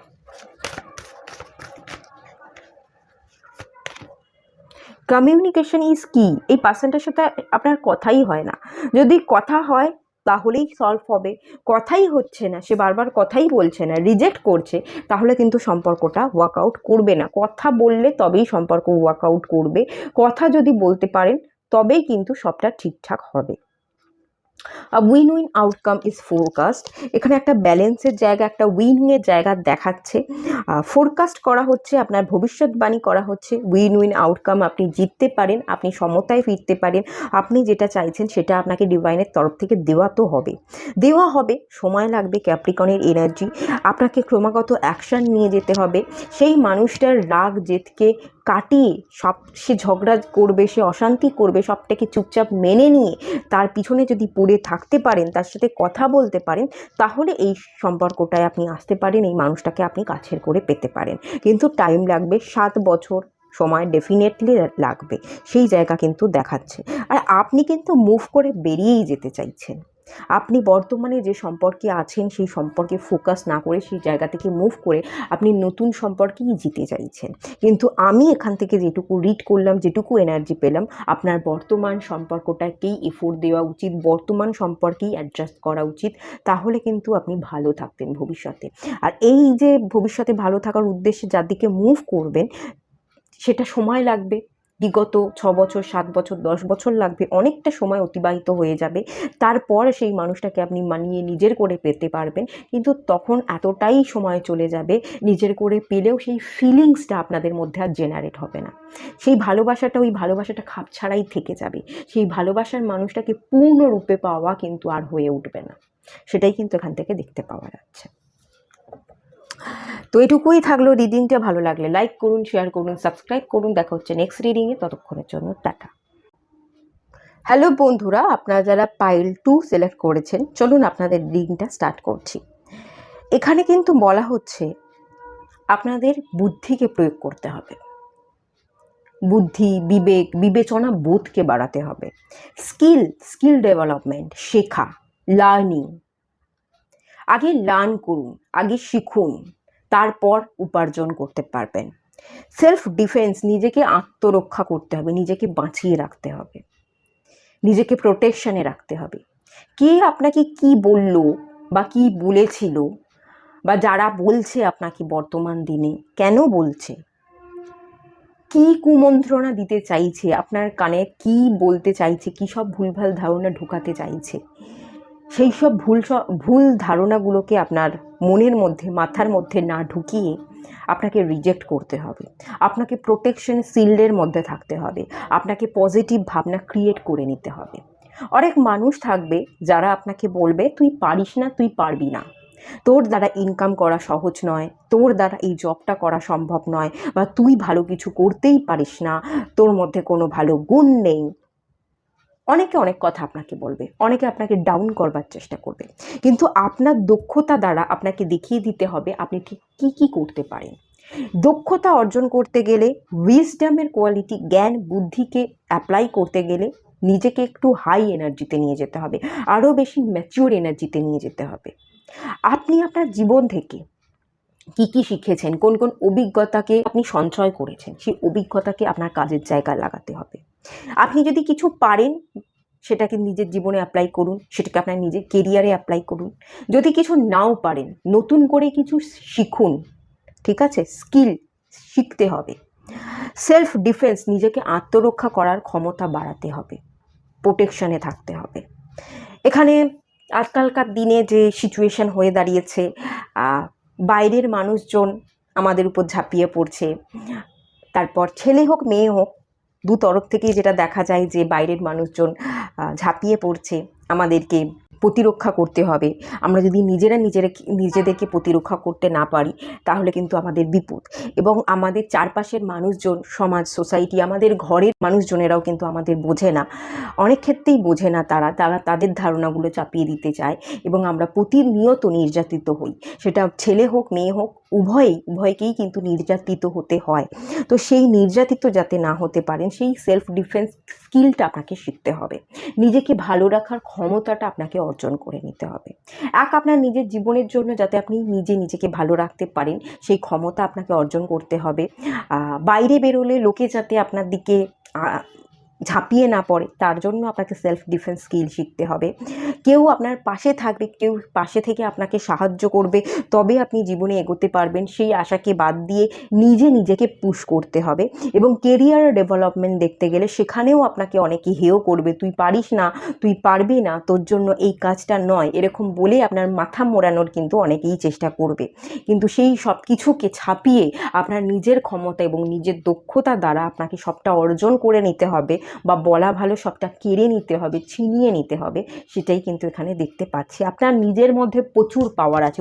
কমিউনিকেশন ইজ কি। এই পার্সনটার সাথে আপনার কথাই হয় না, যদি কথা হয় তাহলেই সলভ হবে, কথাই হচ্ছে না, সে বারবার কথাই বলছে না, রিজেক্ট করছে, তাহলে কিন্তু সম্পর্কটা ওয়ার্কআউট করবে না। কথা বললে তবেই সম্পর্ক ওয়ার্কআউট করবে, কথা যদি বলতে পারেন তবেই কিন্তু সবটা ঠিকঠাক হবে। Win win outcome is forecast. এখানে একটা ব্যালেন্সের জায়গা, একটা উইনিংয়ের জায়গা দেখাচ্ছে। ফোরকাস্ট করা হচ্ছে, আপনার ভবিষ্যৎবাণী করা হচ্ছে, উইন উইন আউটকাম, আপনি জিততে পারেন, আপনি সমতায় ফিরতে পারেন, আপনি যেটা চাইছেন সেটা আপনাকে ডিভাইনের তরফ থেকে দেওয়া হবে, সময় লাগবে। ক্যাপ্রিকর্নের এনার্জি, আপনাকে ক্রমাগত অ্যাকশান নিয়ে যেতে হবে। সেই মানুষটার রাগ জেদকে কাটিয়ে, সে ঝগড়া করবে, সে অশান্তি করবে, সবটাকে চুপচাপ মেনে নিয়ে তার পিছনে যদি পড়ে থাকতে পারেন, তার সাথে কথা বলতে পারেন, তাহলে এই সম্পর্কটায় আপনি আসতে পারেন, এই মানুষটাকে আপনি কাছের করে পেতে পারেন। কিন্তু টাইম লাগবে, 7 বছর সময় ডেফিনেটলি লাগবে, সেই জায়গা কিন্তু দেখাচ্ছে। আর আপনি কিন্তু মুভ করে বেরিয়েই যেতে চাইছেন। আপনি বর্তমানে যে সম্পর্কে আছেন সেই সম্পর্কে ফোকাস না করে, সেই জায়গা থেকে মুভ করে আপনি নতুন সম্পর্কেই জিতে চাইছেন। কিন্তু আমি এখান থেকে যেটুকু রিড করলাম, যেটুকু এনার্জি পেলাম, আপনার বর্তমান সম্পর্কটাকেই এফোর্ট দেওয়া উচিত, বর্তমান সম্পর্কেই অ্যাডজাস্ট করা উচিত, তাহলে কিন্তু আপনি ভালো থাকতেন ভবিষ্যতে। আর এই যে ভবিষ্যতে ভালো থাকার উদ্দেশ্যে যার দিকে মুভ করবেন, সেটা সময় লাগবে, বিগত 6 বছর 7 বছর 10 বছর লাগবে, অনেকটা সময় অতিবাহিত হয়ে যাবে, তারপর সেই মানুষটাকে আপনি মানিয়ে নিজের করে পেতে পারবেন। কিন্তু তখন এতটাই সময় চলে যাবে, নিজের করে পেলেও সেই ফিলিংসটা আপনাদের মধ্যে আর জেনারেট হবে না, সেই ভালোবাসাটা ওই ভালোবাসাটা খাপ ছাড়াই থেকে যাবে, সেই ভালোবাসার মানুষটাকে পূর্ণরূপে পাওয়া কিন্তু আর হয়ে উঠবে না। সেটাই কিন্তু এখান থেকে দেখতে পাওয়া যাচ্ছে। তো এটুকুই থাকলো রিডিংটা। ভালো লাগলে লাইক করুন, শেয়ার করুন, সাবস্ক্রাইব করুন। দেখা হচ্ছে নেক্সট রিডিংয়ে, ততক্ষণের জন্য টাটা। হ্যালো বন্ধুরা, আপনারা যারা পাইল 2 সিলেক্ট করেছেন, চলুন আপনাদের রিডিংটা স্টার্ট করছি। এখানে কিন্তু বলা হচ্ছে আপনাদের বুদ্ধিকে প্রয়োগ করতে হবে, বুদ্ধি, বিবেক, বিবেচনা বোধকে বাড়াতে হবে। স্কিল ডেভেলপমেন্ট, শেখা, লার্নিং। আগে লার্ন করুন, আগে শিখুন, তারপর উপার্জন করতে পারবেন। সেলফ ডিফেন্স, নিজেকে আত্মরক্ষা করতে হবে, নিজেকে বাঁচিয়ে রাখতে হবে, নিজেকে প্রোটেকশনে রাখতে হবে। কে আপনাকে কি বলল বা কি বলেছিল, বা যারা বলছে আপনাকে বর্তমান দিনে কেন বলছে, কি কুমন্ত্রণা দিতে চাইছে, আপনার কানে কি বলতে চাইছে, কী সব ভুলভাল ধারণা ঢুকাতে চাইছে, সেই সব ভুল ধারণাগুলোকে আপনার মনের মধ্যে, মাথার মধ্যে না ঢুকিয়ে আপনাকে রিজেক্ট করতে হবে। আপনাকে প্রোটেকশন শিল্ডের মধ্যে থাকতে হবে, আপনাকে পজিটিভ ভাবনা ক্রিয়েট করে নিতে হবে। অনেক মানুষ থাকবে যারা আপনাকে বলবে তুই পারিস না, তুই পারবি না, তোর দ্বারা ইনকাম করা সহজ নয়, তোর দ্বারা এই জবটা করা সম্ভব নয়, বা তুই ভালো কিছু করতেই পারিস না, তোর মধ্যে কোনো ভালো গুণ নেই। অনেকে অনেক কথা আপনাকে বলবে, অনেকে আপনাকে ডাউন করবার চেষ্টা করবে, কিন্তু আপনার দক্ষতা দ্বারা আপনাকে দেখিয়ে দিতে হবে আপনি ঠিক কী কী করতে পারেন। দক্ষতা অর্জন করতে গেলে, উইজডমের কোয়ালিটি, জ্ঞান বুদ্ধিকে অ্যাপ্লাই করতে গেলে নিজেকে একটু হাই এনার্জিতে নিয়ে যেতে হবে, আরও বেশি ম্যাচিওর এনার্জিতে নিয়ে যেতে হবে। আপনি আপনার জীবন থেকে কী কী শিখেছেন, কোন কোন অভিজ্ঞতাকে আপনি সঞ্চয় করেছেন, সেই অভিজ্ঞতাকে আপনার কাজের জায়গায় লাগাতে হবে। আপনি যদি কিছু পারেন, সেটাকে নিজের জীবনে অ্যাপ্লাই করুন, সেটাকে আপনার নিজের কেরিয়ারে অ্যাপ্লাই করুন। যদি কিছু নাও পারেন, নতুন করে কিছু শিখুন, ঠিক আছে? স্কিল শিখতে হবে। সেলফ ডিফেন্স, নিজেকে আত্মরক্ষা করার ক্ষমতা বাড়াতে হবে, প্রোটেকশনে থাকতে হবে। এখানে আজকালকার দিনে যে সিচুয়েশন হয়ে দাঁড়িয়েছে, বাইরের মানুষজন আমাদের উপর ঝাঁপিয়ে পড়ছে। তারপর ছেলে হোক মেয়ে হোক, দু তরফ থেকেই যেটা দেখা যায় যে বাইরের মানুষজন ঝাঁপিয়ে পড়ছে, আমাদেরকে প্রতিরক্ষা করতে হবে। আমরা যদি নিজেদেরকে প্রতিরক্ষা করতে না পারি, তাহলে কিন্তু আমাদের বিপদ। এবং আমাদের চারপাশের মানুষজন, সমাজ, সোসাইটি, আমাদের ঘরের মানুষজনেরাও কিন্তু আমাদের বোঝে না, অনেক ক্ষেত্রেই বোঝে না। তারা তাদের ধারণাগুলো চাপিয়ে দিতে চায় এবং আমরা প্রতিনিয়ত নির্যাতিত হই। সেটা ছেলে হোক মেয়ে হোক, উভয়কেই কিন্তু নির্যাতিত হতে হয়। তো সেই নির্যাতিত যাতে না হতে পারেন, সেই সেলফ ডিফেন্স স্কিলটা আপনাকে শিখতে হবে। নিজেকে ভালো রাখার ক্ষমতাটা আপনাকে অর্জন করে নিতে হবে। আপনার নিজের জীবনের জন্য যাতে আপনি নিজেকে ভালো রাখতে পারেন, সেই ক্ষমতা আপনাকে অর্জন করতে হবে। বাইরে বেরোলে লোকে যাতে আপনার দিকে ঝাঁপিয়ে না পড়ে, তার জন্য আপনাকে সেলফ ডিফেন্স স্কিল শিখতে হবে। কেউ আপনার পাশে থাকবে, কেউ পাশে থেকে আপনাকে সাহায্য করবে, তবে আপনি জীবনে এগোতে পারবেন। সেই আশাকে বাদ দিয়ে নিজেকে পুশ করতে হবে। এবং কেরিয়ার ডেভেলপমেন্ট দেখতে গেলে সেখানেও আপনাকে অনেকে হেয় করবে, তুই পারিস না, তুই পারবি না, তোর জন্য এই কাজটা নয়, এরকম বলে আপনার মাথা মোড়ানোর কিন্তু অনেকেই চেষ্টা করবে। কিন্তু সেই সব কিছুকে ছাপিয়ে আপনার নিজের ক্ষমতা এবং নিজের দক্ষতা দ্বারা আপনাকে সবটা অর্জন করে নিতে হবে, বা বলা ভালো সবটা কেড়ে নিতে হবে, ছিনিয়ে নিতে হবে। সেটাই কিন্তু এখানে দেখতে পাচ্ছি। আপনার নিজের মধ্যে প্রচুর পাওয়ার আছে,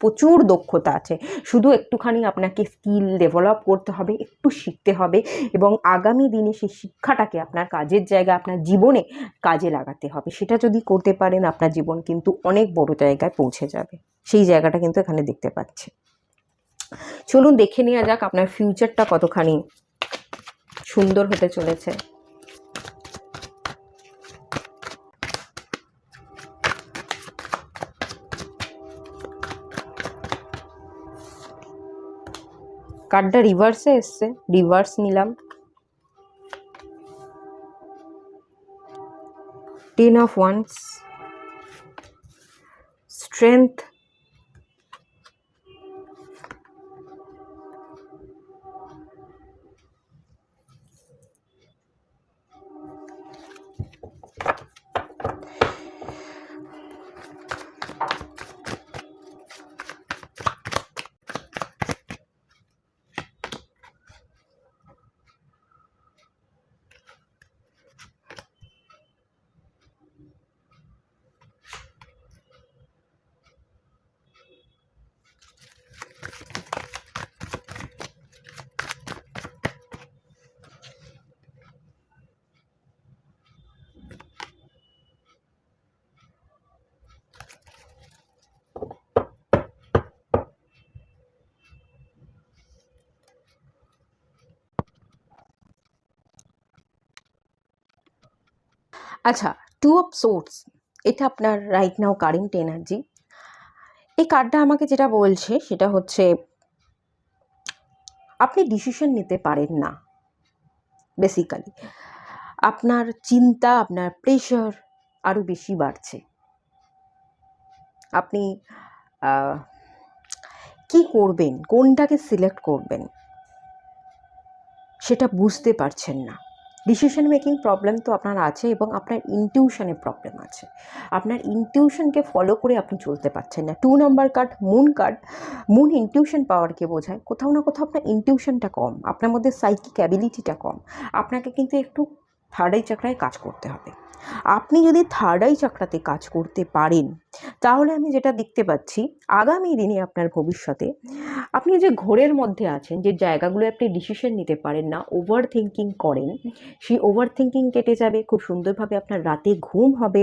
প্রচুর দক্ষতা আছে, শুধু একটুখানি আপনাকে স্কিল ডেভেলপ করতে হবে, একটু শিখতে হবে, এবং আগামী দিনে সেই শিক্ষাটাকে আপনার কাজের জায়গায়, আপনার জীবনে কাজে লাগাতে হবে। সেটা যদি করতে পারেন, আপনার জীবন কিন্তু অনেক বড় জায়গায় পৌঁছে যাবে। সেই জায়গাটা কিন্তু এখানে দেখতে পাচ্ছি। চলুন দেখে নেওয়া যাক আপনার ফিউচারটা কতখানি সুন্দর হতে চলেছে। কার্ডটা রিভার্সে এসছে, রিভার্স নিলাম। 10 of Wands, Strength, আচ্ছা, 2 of Swords, এটা আপনার রাইট নাও কারেন্ট এনার্জি। এই কার্ডটা আমাকে যেটা বলছে সেটা হচ্ছে আপনি ডিসিশন নিতে পারেন না। বেসিক্যালি আপনার চিন্তা, আপনার প্রেশার আরও বেশি বাড়ছে। আপনি কি করবেন, কোনটাকে সিলেক্ট করবেন, সেটা বুঝতে পারছেন না। ডিসিশন মেকিং প্রবলেম তো আপনার আছে, এবং আপনার ইনটিউশনে প্রবলেম আছে। আপনার ইনটিউশনকে ফলো করে আপনি চলতে পারছেন না। 2 নম্বর card, moon card. Moon intuition পাওয়ারকে বোঝায়। কোথাও না কোথাও আপনার ইনটিউশনটা কম, আপনার মধ্যে সাইকিক অ্যাবিলিটিটা কম। আপনাকে কিন্তু একটু থার্ড আই চাকরায় কাজ করতে হবে। আপনি যদি থার্ড আই চাকরাতে কাজ করতে পারেন, তাহলে আমি যেটা দেখতে পাচ্ছি আগামী দিনে আপনার ভবিষ্যতে, আপনি যে ঘোরের মধ্যে আছেন, যে জায়গাগুলো আপনি ডিসিশন নিতে পারেন না, ওভার থিঙ্কিং করেন, সেই ওভার থিঙ্কিং কেটে যাবে। খুব সুন্দরভাবে আপনার রাতে ঘুম হবে,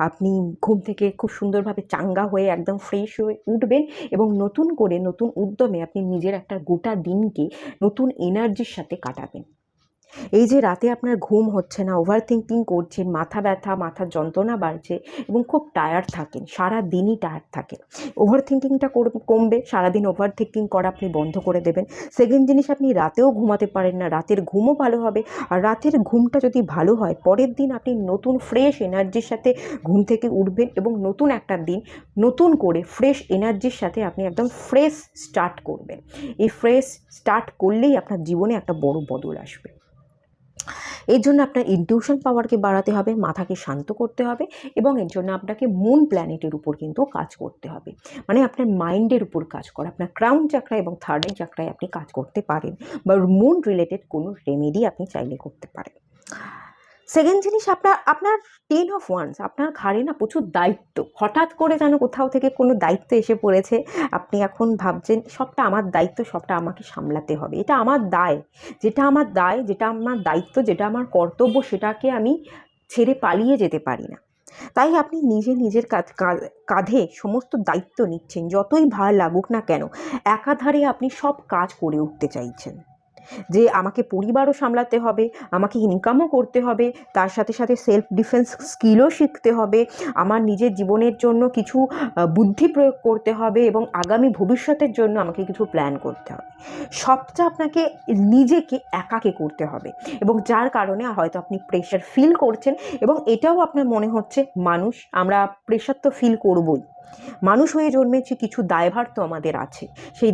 আপনি ঘুম থেকে খুব সুন্দরভাবে চাঙ্গা হয়ে একদম ফ্রেশ হয়ে উঠবেন, এবং নতুন করে নতুন উদ্যমে আপনি নিজের একটা গোটা দিনকে নতুন এনার্জির সাথে কাটাবেন। এই যে রাতে আপনার ঘুম হচ্ছে না, ওভার থিঙ্কিং করছেন, মাথা ব্যথা, মাথার যন্ত্রণা বাড়ছে এবং খুব টায়ার্ড থাকেন, সারা দিনই টায়ার্ড থাকেন, ওভার থিঙ্কিংটা কমবে। সারাদিন ওভার থিঙ্কিং করা আপনি বন্ধ করে দেবেন। সেকেন্ড জিনিস, আপনি রাতেও ঘুমাতে পারেন না, রাতের ঘুমও ভালো হবে। আর রাতের ঘুমটা যদি ভালো হয়, পরের দিন আপনি নতুন ফ্রেশ এনার্জির সাথে ঘুম থেকে উঠবেন এবং নতুন একটা দিন নতুন করে ফ্রেশ এনার্জির সাথে আপনি একদম ফ্রেশ স্টার্ট করবেন। এই ফ্রেশ স্টার্ট করলেই আপনার জীবনে একটা বড় বদল আসবে। এর জন্য আপনার ইনটিউশন পাওয়ারকে বাড়াতে হবে, মাথাকে শান্ত করতে হবে এবং এর জন্য আপনাকে মুন প্ল্যানেটের উপর কিন্তু কাজ করতে হবে, মানে আপনার মাইন্ডের উপর কাজ করা। আপনার ক্রাউন চাকরা এবং থার্ড আই চাকরায় আপনি কাজ করতে পারেন বা মুন রিলেটেড কোনো রেমেডি আপনি চাইলে করতে পারেন। সেকেন্ড জিনিস, আপনার 10 অফ ওয়ান্স, আপনার ঘাড়ে না প্রচুর দায়িত্ব, হঠাৎ করে যেন কোথাও থেকে কোনো দায়িত্ব এসে পড়েছে। আপনি এখন ভাবছেন সবটা আমার দায়িত্ব, সবটা আমাকে সামলাতে হবে, এটা আমার দায়, যেটা আমার দায়, যেটা আমার দায়িত্ব, যেটা আমার কর্তব্য, সেটাকে আমি ছেড়ে পালিয়ে যেতে পারি না। তাই আপনি নিজের কাঁধে সমস্ত দায়িত্ব নিচ্ছেন, যতই ভার লাগুক না কেন, একাধারে আপনি সব কাজ করে উঠতে চাইছেন। যে আমাকে পরিবারও সামলাতে হবে, আমাকে ইনকামও করতে হবে, তার সাথে সাথে সেলফ ডিফেন্স স্কিলও শিখতে হবে, আমার নিজের জীবনের জন্য কিছু বুদ্ধি প্রয়োগ করতে হবে এবং আগামী ভবিষ্যতের জন্য আমাকে কিছু প্ল্যান করতে হবে। সবটা আপনাকে নিজেকে একাকে করতে হবে এবং যার কারণে হয়তো আপনি প্রেশার ফিল করছেন এবং এটাও আপনার মনে হচ্ছে, আমরা প্রেশার তো ফিল করবই, মানুষ হয়ে জন্মেছি, কিছু দায়ভার তো আমাদের আছে, সেই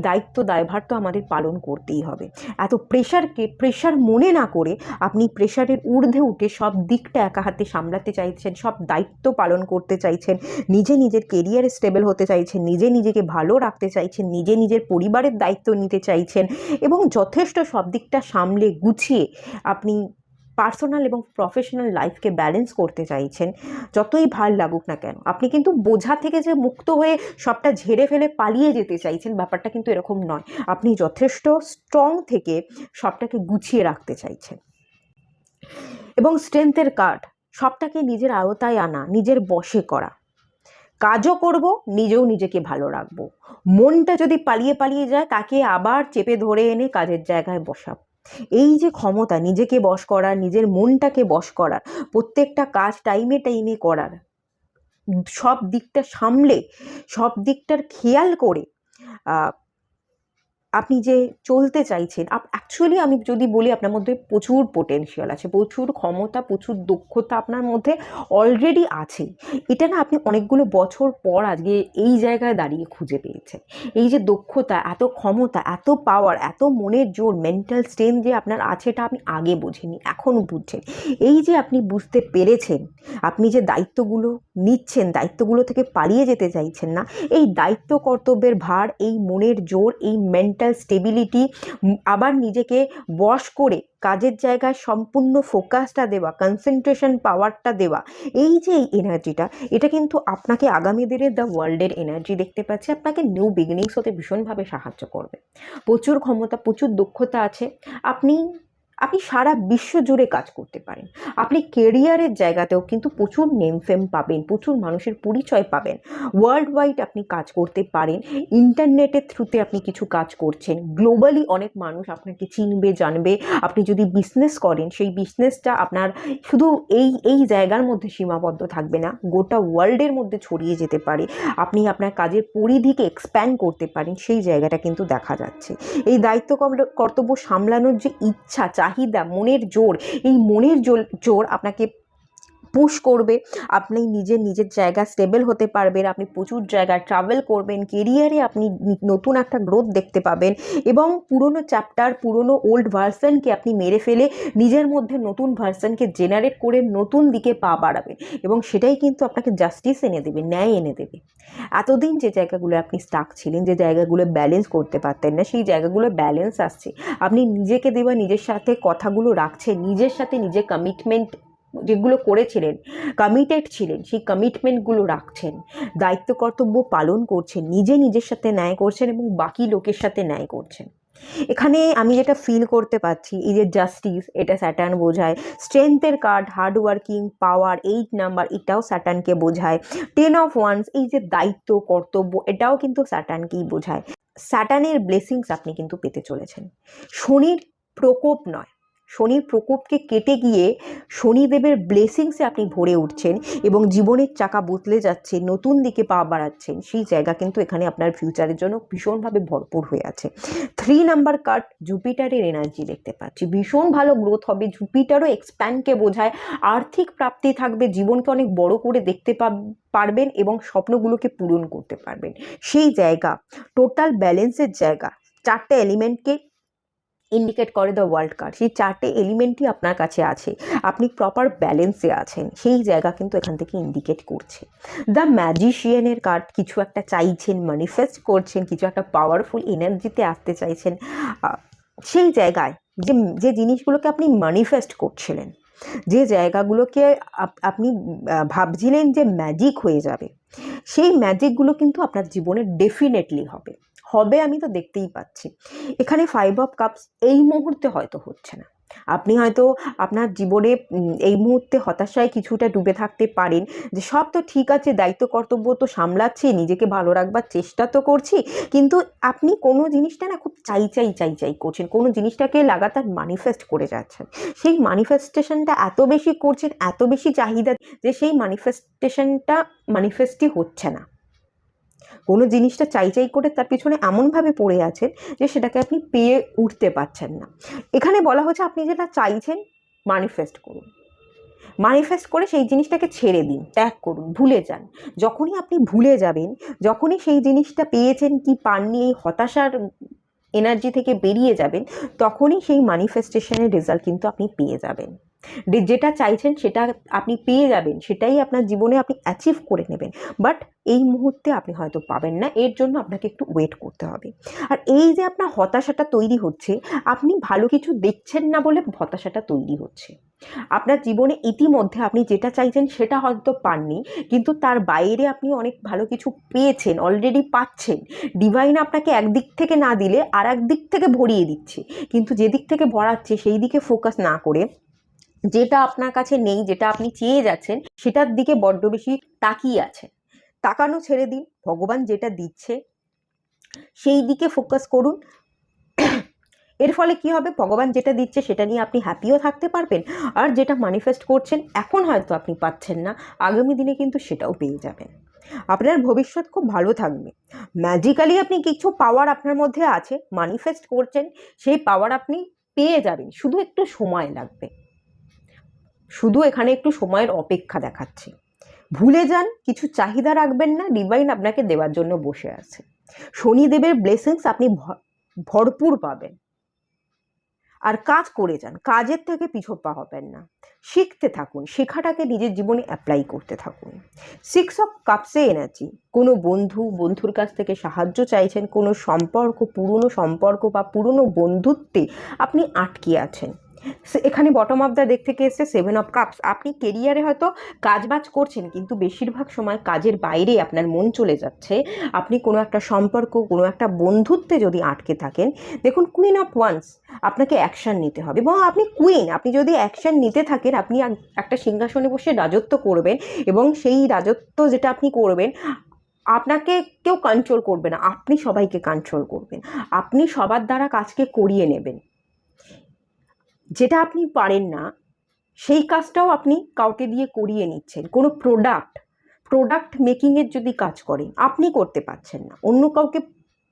দায়ভার তো আমাদের পালন করতেই হবে। এত প্রেশারকে প্রেশার মনে না করে আপনি প্রেশারের ঊর্ধ্বে উঠে সব দিকটা একা হাতে সামলাতে চাইছেন, সব দায়িত্ব পালন করতে চাইছেন, নিজের কেরিয়ারে স্টেবল হতে চাইছেন, নিজেকে ভালো রাখতে চাইছেন, নিজের পরিবারের দায়িত্ব নিতে চাইছেন এবং যথেষ্ট সব দিকটা সামলে গুছিয়ে আপনি পার্সোনাল এবং প্রফেশনাল লাইফকে ব্যালেন্স করতে চাইছেন। যতই ভার লাগুক না কেন, আপনি কিন্তু বোঝা থেকে যে মুক্ত হয়ে সবটা ঝেড়ে ফেলে পালিয়ে যেতে চাইছেন, ব্যাপারটা কিন্তু এরকম নয়। আপনি যথেষ্ট স্ট্রং থেকে সবটাকে গুছিয়ে রাখতে চাইছেন। এবং স্ট্রেংথের কার্ড, সবটাকে নিজের আওতায় আনা, নিজের বশে করা, কাজও করব, নিজেকে ভালো রাখবো। মনটা যদি পালিয়ে যায়, তাকে আবার চেপে ধরে এনে কাজের জায়গায় বসাবো। এই যে ক্ষমতা, নিজেকে বশ করার, নিজের মনটাকে বশ করার, প্রত্যেকটা কাজ টাইমে করার, সব দিকটা সামলে, সব দিকটার খেয়াল করে আপনি যে চলতে চাইছেন, অ্যাকচুয়ালি আমি যদি বলি, আপনার মধ্যে প্রচুর পোটেনশিয়াল আছে, প্রচুর ক্ষমতা, প্রচুর দক্ষতা আপনার মধ্যে অলরেডি আছে। এটা না আপনি অনেকগুলো বছর পর আজকে এই জায়গায় দাঁড়িয়ে খুঁজে পেয়েছেন। এই যে দক্ষতা, এত ক্ষমতা, এত পাওয়ার, এত মনের জোর, মেন্টাল স্ট্রেংথ যে আপনার আছে, এটা আপনি আগে বোঝেননি, এখন বুঝছেন। এই যে আপনি বুঝতে পেরেছেন, আপনি যে দায়িত্বগুলো নিচ্ছেন, দায়িত্বগুলো থেকে পালিয়ে যেতে চাইছেন না, এই দায়িত্ব কর্তব্যের ভার, এই মনের জোর, এই মেন্টাল স্টেবিলিটি, আবার নিজেকে বশ করে কাজের জায়গায় সম্পূর্ণ ফোকাসটা দেওয়া, কনসেন্ট্রেশন পাওয়ারটা দেওয়া, এই যে এই এনার্জিটা, এটা কিন্তু আপনাকে আগামী দিনে দ্য ওয়ার্ল্ডের এনার্জি দেখতে পাচ্ছি, আপনাকে নিউ বিগিনিংস হতে ভীষণভাবে সাহায্য করবে। প্রচুর ক্ষমতা, প্রচুর দক্ষতা আছে, আপনি সারা বিশ্ব জুড়ে কাজ করতে পারেন। আপনি কেরিয়ারের জায়গাতেও কিন্তু প্রচুর নেম ফেম পাবেন, প্রচুর মানুষের পরিচয় পাবেন, ওয়ার্ল্ড ওয়াইড আপনি কাজ করতে পারেন। ইন্টারনেটের থ্রুতে আপনি কিছু কাজ করছেন, গ্লোবালি অনেক মানুষ আপনাকে চিনবে, জানবে। আপনি যদি বিজনেস করেন, সেই বিজনেসটা আপনার শুধু এই জায়গার মধ্যে সীমাবদ্ধ থাকবে না, গোটা ওয়ার্ল্ডের মধ্যে ছড়িয়ে যেতে পারে। আপনি আপনার কাজের পরিধিকে এক্সপ্যান্ড করতে পারেন, সেই জায়গাটা কিন্তু দেখা যাচ্ছে। এই দায়িত্ব কর্তব্য সামলানোর যে ইচ্ছা, চাহিদা, মনের জোর, এই মনের জোর আপনাকে পুশ করবে। আপনি নিজের জায়গায় স্টেবল হতে পারবেন, আপনি প্রচুর জায়গায় ট্রাভেল করবেন, কেরিয়ারে আপনি নতুন একটা গ্রোথ দেখতে পাবেন এবং পুরনো চ্যাপ্টার, পুরনো ওল্ড ভার্সনকে আপনি মেরে ফেলে নিজের মধ্যে নতুন ভার্সনকে জেনারেট করে নতুন দিকে পা বাড়াবেন এবং সেটাই কিন্তু আপনাকে জাস্টিস এনে দেবে, ন্যায় এনে দেবে। এতদিন যে জায়গাগুলো আপনি স্টাক ছিলেন, যে জায়গাগুলো ব্যালেন্স করতে পারতেন না, সেই জায়গাগুলো ব্যালেন্স আসছে। আপনি নিজেকে দেওয়া, নিজের সাথে কথাগুলো রাখছেন, নিজের সাথে নিজে কমিটমেন্ট যেগুলো করেছিলেন, কমিটেড ছিলেন, সেই কমিটমেন্টগুলো রাখছেন, দায়িত্ব কর্তব্য পালন করছেন, নিজের সাথে ন্যায় করছেন এবং বাকি লোকের সাথে ন্যায় করছেন। এখানে আমি যেটা ফিল করতে পারছি, এই যে জাস্টিস, এটা স্যাটার্ন বোঝায়। স্ট্রেংথের কার্ড, হার্ড ওয়ার্কিং, পাওয়ার, 8 নাম্বার, এটাও স্যাটার্নকে বোঝায়। 10 অফ ওয়ান্স, এই যে দায়িত্ব কর্তব্য, এটাও কিন্তু স্যাটার্নকেই বোঝায়। স্যাটার্নের ব্লেসিংস আপনি কিন্তু পেতে চলেছেন। শনির প্রকোপ নয়, শনির প্রকোপকে কেটে গিয়ে শনিদেবের ব্লেসিংসে আপনি ভরে উঠছেন এবং জীবনের চাকা বদলে যাচ্ছে, নতুন দিকে পা বাড়াচ্ছেন, সেই জায়গা কিন্তু এখানে আপনার ফিউচারের জন্য ভীষণভাবে ভরপুর হয়ে আছে। 3 নাম্বার কার্ড, জুপিটারের এনার্জি দেখতে পাচ্ছি, ভীষণ ভালো গ্রোথ হবে। জুপিটারও এক্সপ্যান্ডকে বোঝায়, আর্থিক প্রাপ্তি থাকবে, জীবনকে অনেক বড় করে দেখতে পারবেন এবং স্বপ্নগুলোকে পূরণ করতে পারবেন। সেই জায়গা, টোটাল ব্যালেন্সের জায়গা, 4টে এলিমেন্টকে ইন্ডিকেট করে দ্য ওয়ার্ল্ড কার্ড। সেই 4টে এলিমেন্টই আপনার কাছে আছে, আপনি প্রপার ব্যালেন্সে আছেন, সেই জায়গা কিন্তু এখান থেকে ইন্ডিকেট করছে। দ্য ম্যাজিশিয়ানের কার্ড, কিছু একটা চাইছেন, ম্যানিফেস্ট করছেন, কিছু একটা পাওয়ারফুল এনার্জিতে আসতে চাইছেন। সেই জায়গায় যে যে জিনিসগুলোকে আপনি ম্যানিফেস্ট করছিলেন, যে জায়গাগুলোকে আপনি ভাবছিলেন যে ম্যাজিক হয়ে যাবে, সেই ম্যাজিকগুলো কিন্তু আপনার জীবনে ডেফিনেটলি হবে। আমি তো দেখতেই পাচ্ছি। এখানে 5 অফ কাপস এই মুহূর্তে হয়তো হচ্ছে না, আপনি হয়তো আপনার জীবনে এই মুহূর্তে হতাশায় কিছুটা ডুবে থাকতে পারেন, যে সব তো ঠিক আছে, দায়িত্ব কর্তব্য তো সামলাচ্ছি, নিজেকে ভালো রাখবার চেষ্টা তো করছি, কিন্তু আপনি কোনো জিনিসটা না খুব চাই করছেন, কোনো জিনিসটাকে লাগাতার ম্যানিফেস্ট করে যাচ্ছেন। সেই ম্যানিফেস্টেশনটা এত বেশি করছেন, এত বেশি চাহিদা, যে সেই ম্যানিফেস্টেশনটা ম্যানিফেস্টই হচ্ছে না। কোনো জিনিসটা চাই করে তার পিছনে এমনভাবে পড়ে আছেন যে সেটাকে আপনি পেয়ে উঠতে পারছেন না। এখানে বলা হচ্ছে আপনি যেটা চাইছেন ম্যানিফেস্ট করুন, ম্যানিফেস্ট করে সেই জিনিসটাকে ছেড়ে দিন, ত্যাগ করুন, ভুলে যান। যখনই আপনি ভুলে যাবেন, যখনই সেই জিনিসটা পেয়েছেন কি পাননি, এই হতাশার এনার্জি থেকে বেরিয়ে যাবেন, তখনই সেই ম্যানিফেস্টেশনের রেজাল্ট কিন্তু আপনি পেয়ে যাবেন। যেটা চাইছেন সেটা আপনি পেয়ে যাবেন, সেটাই আপনার জীবনে আপনি অ্যাচিভ করে নেবেন। বাট এই মুহূর্তে আপনি হয়তো পাবেন না, এর জন্য আপনাকে একটু ওয়েট করতে হবে। আর এই যে আপনার হতাশাটা তৈরি হচ্ছে, আপনি ভালো কিছু দেখছেন না বলে হতাশাটা তৈরি হচ্ছে। আপনার জীবনে ইতিমধ্যে আপনি যেটা চাইছেন সেটা হয়তো পাননি, কিন্তু তার বাইরে আপনি অনেক ভালো কিছু পেয়েছেন, অলরেডি পাচ্ছেন। ডিভাইন আপনাকে একদিক থেকে না দিলে আর এক দিক থেকে ভরিয়ে দিচ্ছে, কিন্তু যেদিক থেকে ভরাচ্ছে সেই দিকে ফোকাস না করে, যেটা আপনার কাছে নেই, যেটা আপনি চেয়ে যাচ্ছেন সেটার দিকে বড্ড বেশি তাকিয়ে আছেন। তাকানো ছেড়ে দিন, ভগবান যেটা দিচ্ছে সেই দিকে ফোকাস করুন। এর ফলে কি হবে, ভগবান যেটা দিচ্ছে সেটা নিয়ে আপনি হ্যাপিও থাকতে পারবেন, আর যেটা ম্যানিফেস্ট করছেন এখন হয়তো আপনি পাচ্ছেন না, আগামী দিনে কিন্তু সেটাও পেয়ে যাবেন। আপনার ভবিষ্যৎ খুব ভালো থাকবে। ম্যাজিক্যালি আপনি কিছু পাওয়ার আপনার মধ্যে আছে, ম্যানিফেস্ট করছেন, সেই পাওয়ার আপনি পেয়ে যাবেন, শুধু একটু সময় লাগবে, শুধু এখানে একটু সময়ের অপেক্ষা দেখাচ্ছে। ভুলে যান, কিছু চাহিদা রাখবেন না, ডিভাইন আপনাকে দেওয়ার জন্য বসে আছে। শনিদেবের ব্লেসিংস আপনি ভরপুর পাবেন। আর কাজ করে যান, কাজের থেকে পিছপা হবেন না, শিখতে থাকুন, শেখাটাকে নিজের জীবনে অ্যাপ্লাই করতে থাকুন। 6 অফ কাপসে এনার্জি, কোনো বন্ধুর কাছ থেকে সাহায্য চাইছেন, কোনো সম্পর্ক, পুরনো সম্পর্ক বা পুরনো বন্ধুত্বে আপনি আটকে আছেন। এখানে বটম অফ দ্য ডেক থেকে এসছে 7 অফ কাপস। আপনি কেরিয়ারে হয়তো কাজবাজ করছেন, কিন্তু বেশিরভাগ সময় কাজের বাইরে আপনার মন চলে যাচ্ছে। আপনি কোনো একটা সম্পর্ক, কোনো একটা বন্ধুত্বে যদি আটকে থাকেন, দেখুন কুইন অফ ওয়ান্স, আপনাকে অ্যাকশান নিতে হবে। এবং আপনি কুইন, আপনি যদি অ্যাকশান নিতে থাকেন, আপনি একটা সিংহাসনে বসে রাজত্ব করবেন, এবং সেই রাজত্ব যেটা আপনি করবেন, আপনাকে কেউ কন্ট্রোল করবে না, আপনি সবাইকে কন্ট্রোল করবেন, আপনি সবার দ্বারা কাজকে করিয়ে নেবেন। যেটা আপনি পারেন না সেই কাজটাও আপনি কাউকে দিয়ে করিয়ে নিচ্ছেন। কোনো প্রোডাক্ট মেকিংয়ের যদি কাজ করেন, আপনি করতে পারছেন না, অন্য কাউকে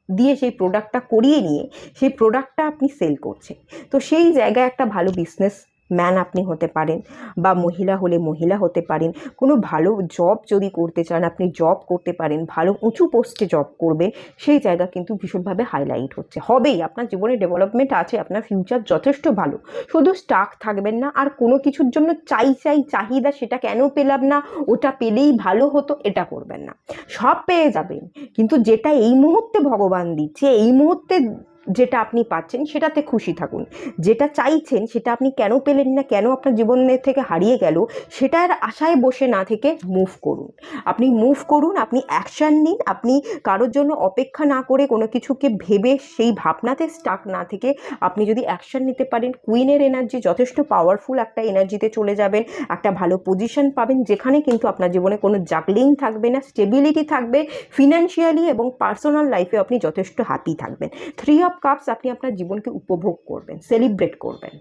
দিয়ে সেই প্রোডাক্টটা করিয়ে নিয়ে সেই প্রোডাক্টটা আপনি সেল করছেন। তো সেই জায়গায় একটা ভালো বিজনেস ম্যান আপনি হতে পারেন, বা মহিলা হলে মহিলা হতে পারেন। কোনো ভালো জব যদি করতে চান, আপনি জব করতে পারেন, ভালো উঁচু পোস্টে জব করবেন, সেই জায়গা কিন্তু ভীষণভাবে হাইলাইট হচ্ছে। হবেই, আপনার জীবনে ডেভেলপমেন্ট আছে, আপনার ফিউচার যথেষ্ট ভালো। শুধু স্টাক থাকবেন না, আর কোনো কিছুর জন্য চাহিদা, সেটা কেন পেলাম না, ওটা পেলেই ভালো হতো, এটা করবেন না। সব পেয়ে যাবেন, কিন্তু যেটা এই মুহূর্তে ভগবান দিচ্ছে, এই মুহূর্তে যেটা আপনি পাচ্ছেন সেটাতে খুশি থাকুন। যেটা চাইছেন সেটা আপনি কেন পেলেন না, কেন আপনার জীবনের থেকে হারিয়ে গেল, সেটার আশায় বসে না থেকে মুভ করুন। আপনি অ্যাকশান নিন, আপনি কারোর জন্য অপেক্ষা না করে, কোনো কিছুকে ভেবে সেই ভাবনাতে স্টাক না থেকে আপনি যদি অ্যাকশান নিতে পারেন, কুইনের এনার্জি যথেষ্ট পাওয়ারফুল একটা এনার্জিতে চলে যাবেন, একটা ভালো পজিশন পাবেন, যেখানে কিন্তু আপনার জীবনে কোনো জাগলিং থাকবে না, স্টেবিলিটি থাকবে, ফিনান্সিয়ালি এবং পার্সোনাল লাইফে আপনি যথেষ্ট হ্যাপি থাকবেন। 3 অফ কাপস, আপনি আপনার জীবনকে উপভোগ করবেন, সেলিব্রেট করবেন।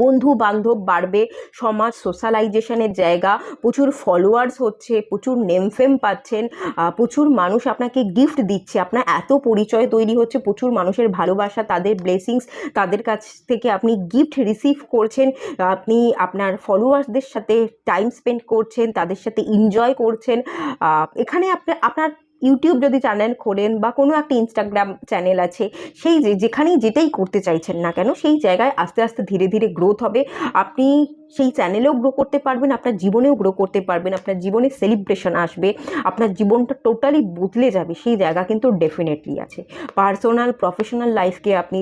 বন্ধু বান্ধব বাড়বে, সমাজ সোশ্যালাইজেশনের জায়গা, প্রচুর ফলোয়ার্স হচ্ছে, প্রচুর নেম ফেম পাচ্ছেন, প্রচুর মানুষ আপনাকে গিফট দিচ্ছে, আপনার এত পরিচয় তৈরি হচ্ছে, প্রচুর মানুষের ভালোবাসা, তাদের ব্লেসিংস, তাদের কাছ থেকে আপনি গিফট রিসিভ করছেন, আপনি আপনার ফলোয়ার্সদের সাথে টাইম স্পেন্ড করছেন, তাদের সাথে এনজয় করছেন। এখানে আপনার ইউটিউব যদি চ্যানেল খোলেন বা কোনো একটা ইনস্টাগ্রাম চ্যানেল আছে, সেই যেখানেই যেটাই করতে চাইছেন না কেন, সেই জায়গায় আস্তে আস্তে ধীরে ধীরে গ্রোথ হবে। আপনি সেই চ্যানেলেও গ্রো করতে পারবেন, আপনার জীবনেও গ্রো করতে পারবেন, আপনার জীবনে সেলিব্রেশন আসবে, আপনার জীবনটা টোটালি বদলে যাবে, সেই জায়গা কিন্তু ডেফিনেটলি আছে। পার্সোনাল প্রফেশনাল লাইফকে আপনি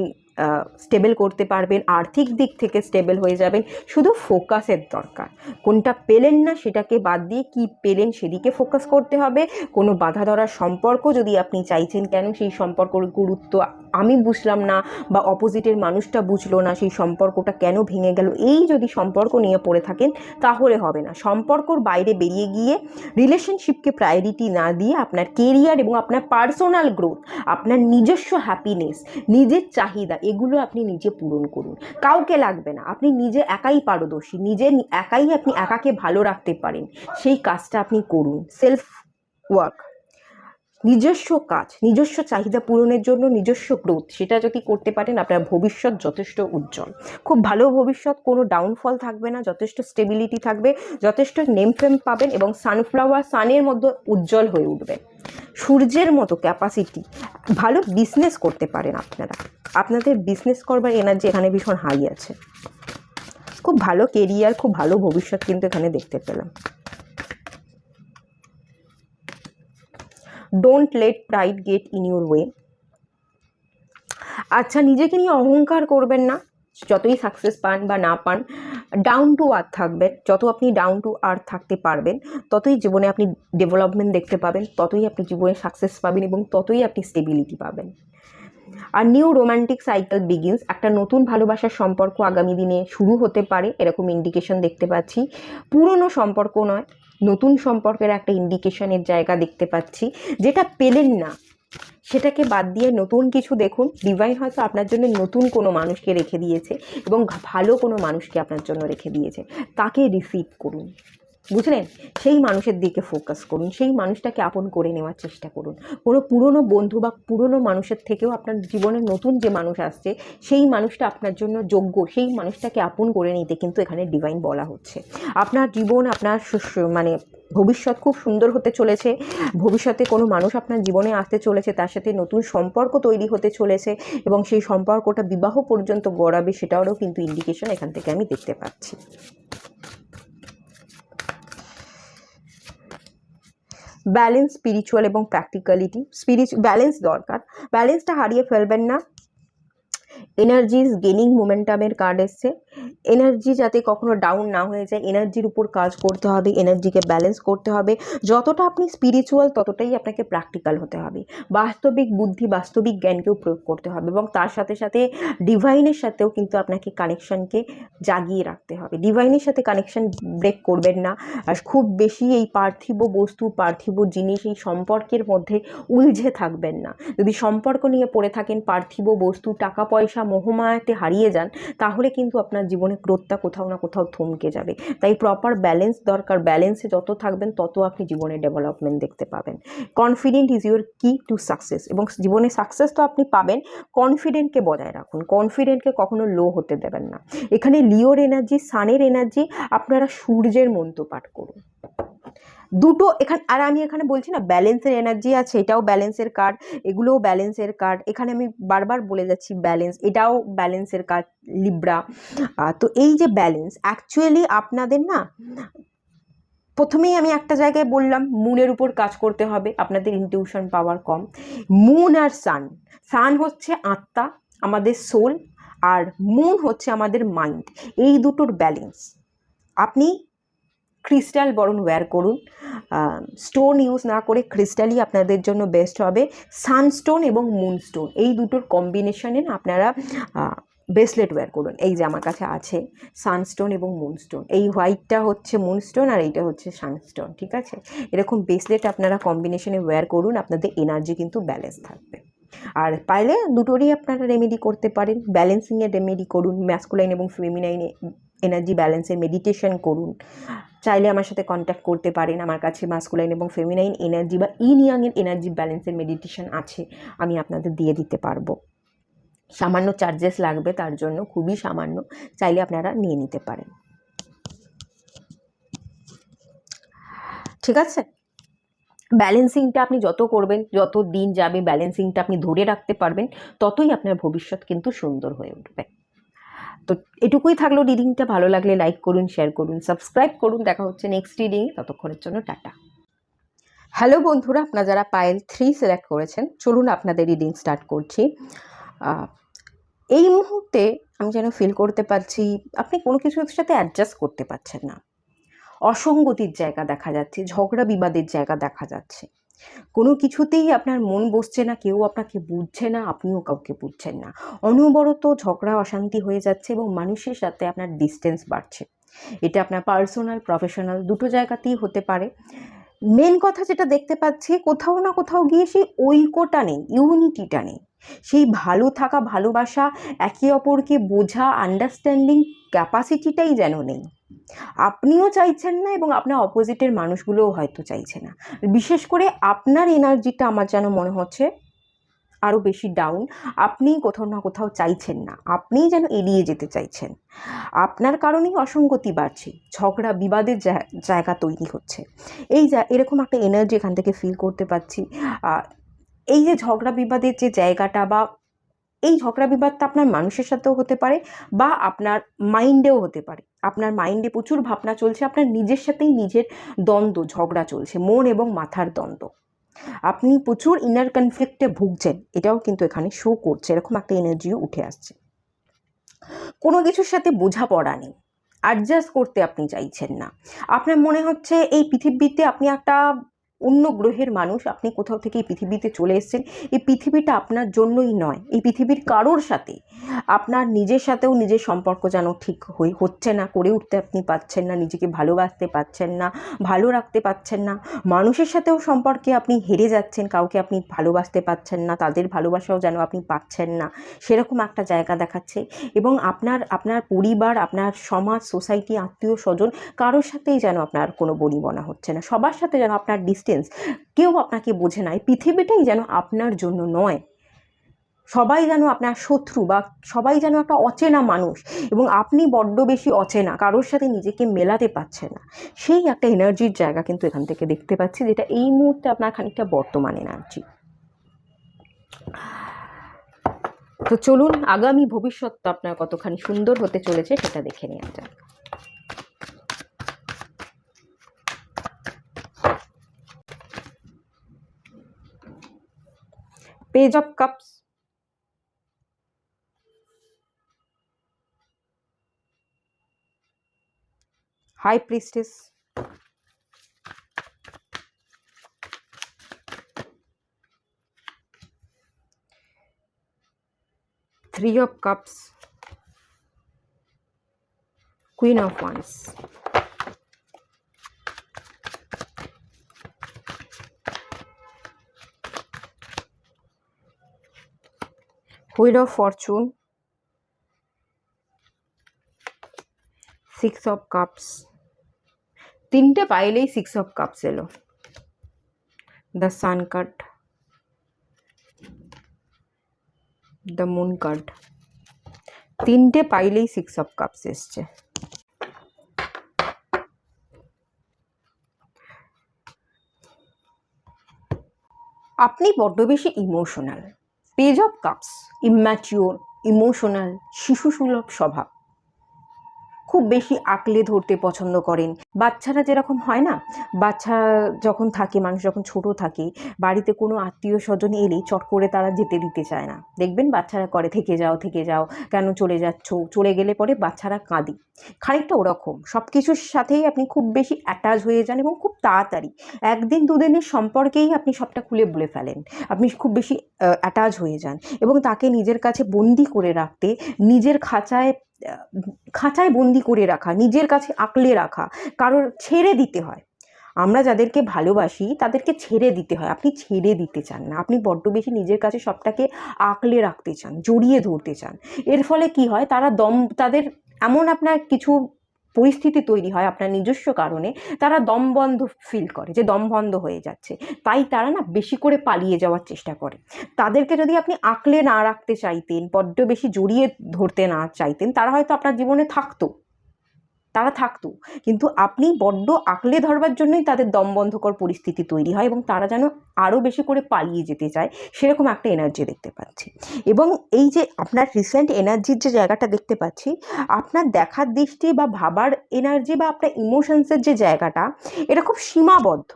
স্টেবল করতে পারবেন, আর্থিক দিক থেকে স্টেবল হয়ে যাবেন। শুধু ফোকাসের দরকার, কোনটা পেলেন না সেটাকে বাদ দিয়ে কি পেলেন সেদিকে ফোকাস করতে হবে। কোনো বাধা ধরার সম্পর্ক যদি আপনি চাইছেন, কেন সেই সম্পর্কের গুরুত্ব আমি বুঝলাম না বা অপোজিটের মানুষটা বুঝলো না, সেই সম্পর্কটা কেন ভেঙে গেল, এই যদি সম্পর্ক নিয়ে পড়ে থাকেন তাহলে হবে না। সম্পর্কর বাইরে বেরিয়ে গিয়ে রিলেশনশিপকে প্রায়োরিটি না দিয়ে আপনার কেরিয়ার এবং আপনার পার্সোনাল গ্রোথ, আপনার নিজস্ব হ্যাপিনেস, নিজের চাহিদা, এগুলো আপনি নিজে পূরণ করুন। কাউকে লাগবে না, আপনি নিজে একাই পারদর্শী, একাই আপনি একাকে ভালো রাখতে পারেন, সেই কাজটা আপনি করুন। সেলফ ওয়ার্ক, নিজস্ব কাজ, নিজস্ব চাহিদা পূরণের জন্য নিজস্ব গ্রোথ, সেটা যদি করতে পারেন আপনার ভবিষ্যৎ যথেষ্ট উজ্জ্বল, খুব ভালো ভবিষ্যৎ, কোনো ডাউনফল থাকবে না, যথেষ্ট স্টেবিলিটি থাকবে, যথেষ্ট নেম ফেম পাবেন এবং সানের মধ্যে উজ্জ্বল হয়ে উঠবেন, সূর্যের মতো ক্যাপাসিটি, ভালো বিজনেস করতে পারেন আপনারা, আপনাদের বিজনেস করবার এনার্জি এখানে ভীষণ হাই আছে, খুব ভালো কেরিয়ার, খুব ভালো ভবিষ্যৎ কিন্তু এখানে দেখতে পেলাম। Don't let pride get in your way. আচ্ছা, নিজেকে নিয়ে অহংকার করবেন না, যতই সাকসেস পান বা না পান, ডাউন টু আর্থ থাকবেন। যত আপনি ডাউন টু আর্থ থাকতে পারবেন, ততই জীবনে আপনি ডেভেলপমেন্ট দেখতে পাবেন, ততই আপনি জীবনে সাকসেস পাবেন এবং ততই আপনি স্টেবিলিটি পাবেন। আর নিউ রোম্যান্টিক সাইকেল বিগিনস, একটা নতুন ভালোবাসার সম্পর্ক আগামী দিনে শুরু হতে পারে, এরকম ইন্ডিকেশন দেখতে পাচ্ছি। পুরনো সম্পর্ক নয়, নতুন সম্পর্কের একটা ইন্ডিকেশনের জায়গা দেখতে পাচ্ছি। যেটা পেলেন না সেটাকে বাদ দিয়ে নতুন কিছু দেখুন। ডিভাইন হয়তো আপনার জন্য নতুন কোনো মানুষকে রেখে দিয়েছে এবং ভালো কোনো মানুষকে আপনার জন্য রেখে দিয়েছে, তাকে রিসিভ করুন, বুঝলেন? সেই মানুষের দিকে ফোকাস করুন, সেই মানুষটাকে আপন করে নেওয়ার চেষ্টা করুন। কোনো পুরনো বন্ধু বা পুরনো মানুষের থেকেও আপনার জীবনে নতুন যে মানুষ আসছে, সেই মানুষটা আপনার জন্য যোগ্য, সেই মানুষটাকে আপন করে নিতে কিন্তু এখানে ডিভাইন বলা হচ্ছে। আপনার জীবন, আপনার মানে ভবিষ্যৎ খুব সুন্দর হতে চলেছে। ভবিষ্যতে কোনো মানুষ আপনার জীবনে আসতে চলেছে, তার সাথে নতুন সম্পর্ক তৈরি হতে চলেছে এবং সেই সম্পর্কটা বিবাহ পর্যন্ত গড়াবে, সেটারও কিন্তু ইন্ডিকেশন এখান থেকে আমি দেখতে পাচ্ছি। ব্যালেন্স, স্পিরিচুয়াল এবং প্র্যাকটিক্যালিটি। ব্যালেন্স দরকার, ব্যালেন্সটা হারিয়ে ফেলবেন না। এনার্জিজ গেনিং মোমেন্টামের কার্ড এসছে। এনার্জি যাতে কখনো ডাউন না হয়ে যায়, এনার্জির উপর কাজ করতে হবে, এনার্জিকে ব্যালেন্স করতে হবে। যতটা আপনি স্পিরিচুয়াল ততটাই আপনাকে প্র্যাকটিক্যাল হতে হবে, বাস্তবিক বুদ্ধি, বাস্তবিক জ্ঞানকেও প্রয়োগ করতে হবে এবং তার সাথে সাথে ডিভাইনের সাথেও কিন্তু আপনাকে কানেকশানকে জাগিয়ে রাখতে হবে। ডিভাইনের সাথে কানেকশান ব্রেক করবেন না, আর খুব বেশি এই পার্থিব বস্তু, পার্থিব জিনিস, এই সম্পর্কের মধ্যে উলঝে থাকবেন না। যদি সম্পর্ক নিয়ে পড়ে থাকেন, পার্থিব বস্তু, টাকা পয়সা, মোহমায়াতে হারিয়ে যান, তাহলে কিন্তু আপনার জীবনে গ্রোথটা কোথাও না কোথাও থমকে যাবে। তাই প্রপার ব্যালেন্স দরকার, ব্যালেন্সে যত থাকবেন তত আপনি জীবনে ডেভেলপমেন্ট দেখতে পাবেন। কনফিডেন্ট ইজ ইউর কি টু সাকসেস, এবং জীবনে সাকসেস তো আপনি পাবেন, কনফিডেন্টকে বজায় রাখুন, কনফিডেন্টকে কখনো লো হতে দেবেন না। এখানে লিওর এনার্জি, সানের এনার্জি, আপনারা সূর্যের মন্ত্র পাঠ করুন। দুটো এখানে, আর আমি এখানে বলছি না ব্যালেন্সের এনার্জি আছে, এটাও ব্যালেন্সের কার্ড, এগুলোও ব্যালেন্সের কার্ড। এখানে আমি বারবার বলে যাচ্ছি ব্যালেন্স, এটাও ব্যালেন্সের কার্ড, লিব্রা। তো এই যে ব্যালেন্স, অ্যাকচুয়ালি আপনাদের না, প্রথমেই আমি একটা জায়গায় বললাম মুনের উপর কাজ করতে হবে, আপনাদের ইনটিউশন পাওয়ার কম। মুন আর সান, সান হচ্ছে আত্মা, আমাদের সোল, আর মুন হচ্ছে আমাদের মাইন্ড, এই দুটোর ব্যালেন্স। আপনি ক্রিস্টাল বরং ওয়্যার করুন, স্টোন ইউজ না করে ক্রিস্টালই আপনাদের জন্য বেস্ট হবে। সানস্টোন এবং মুনস্টোন, এই দুটোর কম্বিনেশনে আপনারা ব্রেসলেট ওয়্যার করুন। এই যে আমার কাছে আছে সানস্টোন এবং মুনস্টোন, এই হোয়াইটটা হচ্ছে মুনস্টোন আর এইটা হচ্ছে সানস্টোন, ঠিক আছে? এরকম ব্রেসলেট আপনারা কম্বিনেশনে ওয়্যার করুন, আপনাদের এনার্জি কিন্তু ব্যালেন্স থাকবে। আর পাইলে দুটোরই আপনারা রেমেডি করতে পারেন। ব্যালেন্সিংয়ের রেমেডি করুন, ম্যাসকুলাইন এবং ফেমিনাইন এনার্জি ব্যালেন্সের মেডিটেশন করুন। চাইলে আমার সাথে কন্ট্যাক্ট করতে পারেন। আমার কাছে মাস্কুলাইন এবং ফেমিনাইন এনার্জি বা ইন ইয়াংয়ের এনার্জি ব্যালেন্সের মেডিটেশন আছে, আমি আপনাদের দিয়ে দিতে পারবো। সামান্য চার্জেস লাগবে তার জন্য, খুবই সামান্য, চাইলে আপনারা নিয়ে নিতে পারেন। ঠিক আছে, ব্যালেন্সিংটা আপনি যত করবেন, যত দিন যাবে ব্যালেন্সিংটা আপনি ধরে রাখতে পারবেন, ততই আপনার ভবিষ্যৎ কিন্তু সুন্দর হয়ে উঠবে। তো এটুকুই থাকলো রিডিংটা। ভালো লাগলে লাইক করুন, শেয়ার করুন, সাবস্ক্রাইব করুন। দেখা হচ্ছে নেক্সট রিডিংয়ে, ততক্ষণের জন্য টাটা। হ্যালো বন্ধুরা, আপনারা যারা পাইল 3 সিলেক্ট করেছেন, চলুন আপনাদের রিডিং স্টার্ট করছি। এই মুহূর্তে আমি যেন ফিল করতে পারছি আপনি কোনো কিছুর সাথে অ্যাডজাস্ট করতে পারছেন না। অসঙ্গতির জায়গা দেখা যাচ্ছে, ঝগড়া বিবাদের জায়গা দেখা যাচ্ছে। কোনো কিছুতেই আপনার মন বসছে না, কেউ আপনাকে বুঝছে না, আপনিও কাউকে বুঝছেন না। অনবরত ঝগড়া অশান্তি হয়ে যাচ্ছে এবং মানুষের সাথে আপনার ডিস্টেন্স বাড়ছে। এটা আপনার পার্সোনাল প্রফেশনাল দুটো জায়গাতেই হতে পারে। মেন কথা যেটা দেখতে পাচ্ছি, কোথাও না কোথাও গিয়ে সেই ঐক্যটা নেই, ইউনিটিটা নেই, সেই ভালো থাকা, ভালোবাসা, একে অপরকে বোঝা, আন্ডারস্ট্যান্ডিং ক্যাপাসিটিটাই যেন নেই। আপনিও চাইছেন না এবং আপনার অপোজিটের মানুষগুলোও হয়তো চাইছে না। বিশেষ করে আপনার এনার্জিটা আমার যেন মনে হচ্ছে আরও বেশি ডাউন। আপনি কোথাও না কোথাও চাইছেন না, আপনিই যেন এড়িয়ে যেতে চাইছেন। আপনার কারণেই অসঙ্গতি বাড়ছে, ঝগড়া বিবাদের জায়গা তৈরি হচ্ছে। এরকম একটা এনার্জি এখান থেকে ফিল করতে পারছি। এই যে ঝগড়া বিবাদের যে জায়গাটা, বা এই ঝগড়া বিবাদটা আপনার মানুষের সাথেও হতে পারে বা আপনার মাইন্ডেও হতে পারে। আপনার মাইন্ডে প্রচুর ভাবনা চলছে, আপনার নিজের সাথেই নিজের দ্বন্দ্ব, ঝগড়া চলছে, মন এবং মাথার দ্বন্দ্ব। আপনি প্রচুর ইনার কনফ্লিক্টে ভুগছেন, এটাও কিন্তু এখানে শো করছে। এরকম একটা এনার্জিও উঠে আসছে। কোনো কিছুর সাথে বোঝাপড়া নেই, অ্যাডজাস্ট করতে আপনি চাইছেন না। আপনার মনে হচ্ছে এই পৃথিবীতে আপনি একটা অন্য গ্রহের মানুষ, আপনি কোথাও থেকে এই পৃথিবীতে চলে এসেছেন। এই পৃথিবীটা আপনার জন্যই নয়, এই পৃথিবীর কারোর সাথে আপনার নিজের সাথেও নিজের সম্পর্ক যেন ঠিক হচ্ছে না, করে উঠতে আপনি পাচ্ছেন না, নিজেকে ভালোবাসতে পাচ্ছেন না, ভালো রাখতে পাচ্ছেন না। মানুষের সাথেও সম্পর্কে আপনি হেরে যাচ্ছেন, কাউকে আপনি ভালোবাসতে পাচ্ছেন না, তাদের ভালোবাসাও যেন আপনি পাচ্ছেন না, সেরকম একটা জায়গা দেখাচ্ছে। এবং আপনার পরিবার, আপনার সমাজ, সোসাইটি, আত্মীয় স্বজন, কারোর সাথেই যেন আপনার কোনো বনিবনা হচ্ছে না। সবার সাথে যেন আপনার ডিস্টেন্স, কেউ আপনাকে বোঝে না। এই পৃথিবীটাই যেন আপনার জন্য নয়, সবাই যেন আপনার শত্রু, বা সবাই যেন একটা অচেনা মানুষ, এবং আপনি বড্ড বেশি অচেনা, কারোর সাথে নিজেকে মেলাতে পারছেন না। সেই একটা এনার্জির জায়গা কিন্তু এখান থেকে দেখতে পাচ্ছি, যেটা এই মুহূর্তে আপনার খানিকটা বর্তমান এনার্জি। তো চলুন আগামী ভবিষ্যৎটা আপনার কতখানি সুন্দর হতে চলেছে সেটা দেখে নেওয়া যাক। Page of Cups, High Priestess, Three of Cups, Queen of Wands, Wheel of Fortune, Six of Cups, তিনটে পাইলেই Six of Cups এলো, The Sun card, The Moon card, তিনটে পাইলেই Six of Cups এসছে। আপনি বড্ড বেশি emotional. Page of cups, immature, emotional, শিশুসুলভ স্বভাব, খুব বেশি আঁকলে ধরতে পছন্দ করেন। বাচ্চারা যেরকম হয় না, বাচ্চা যখন থাকে, মানুষ যখন ছোট থাকে, বাড়িতে কোনো আত্মীয় স্বজন এলেই চট করে তারা যেতে দিতে চায় না। দেখবেন বাচ্চারা করে, থেকে যাও থেকে যাও, কেন চলে যাচ্ছ, চলে গেলে পরে বাচ্চারা কাঁদে। খানিকটা ওরকম সব কিছুর সাথেই আপনি খুব বেশি অ্যাটাচ হয়ে যান, এবং খুব তাড়াতাড়ি একদিন দুদিনের সম্পর্কেই আপনি সবটা খুলে বলে ফেলেন। আপনি খুব বেশি অ্যাটাচ হয়ে যান এবং তাকে নিজের কাছে বন্দি করে রাখতে, নিজের খাঁচায় বন্দি করে রাখা, নিজের কাছে আঁকলে রাখা, কারোর ছেড়ে দিতে হয়। আমরা যাদেরকে ভালোবাসি তাদেরকে ছেড়ে দিতে হয়, আপনি ছেড়ে দিতে চান না, আপনি বড্ড বেশি নিজের কাছে সবটাকে আঁকলে রাখতে চান, জড়িয়ে ধরতে চান। এর ফলে কি হয়, তাদের এমন আপনার কিছু পরিস্থিতি তৈরি হয় আপনার নিজস্ব কারণে, তারা দমবন্ধ ফিল করে যে দম বন্ধ হয়ে যাচ্ছে, তাই তারা না বেশি করে পালিয়ে যাওয়ার চেষ্টা করে। তাদেরকে যদি আপনি আঁকলে না রাখতে চাইতেন, বড্ড বেশি জড়িয়ে ধরতে না চাইতেন, তারা হয়তো আপনার জীবনে থাকতো, কিন্তু আপনি বড্ড আঁকলে ধরবার জন্যই তাদের দমবন্ধকর পরিস্থিতি তৈরি হয় এবং তারা যেন আরও বেশি করে পালিয়ে যেতে চায়, সেরকম একটা এনার্জি দেখতে পাচ্ছি। এবং এই যে আপনার রিসেন্ট এনার্জির যে জায়গাটা দেখতে পাচ্ছি, আপনার দেখার দৃষ্টি বা ভাবার এনার্জি বা আপনার ইমোশনসের যে জায়গাটা, এটা খুব সীমাবদ্ধ,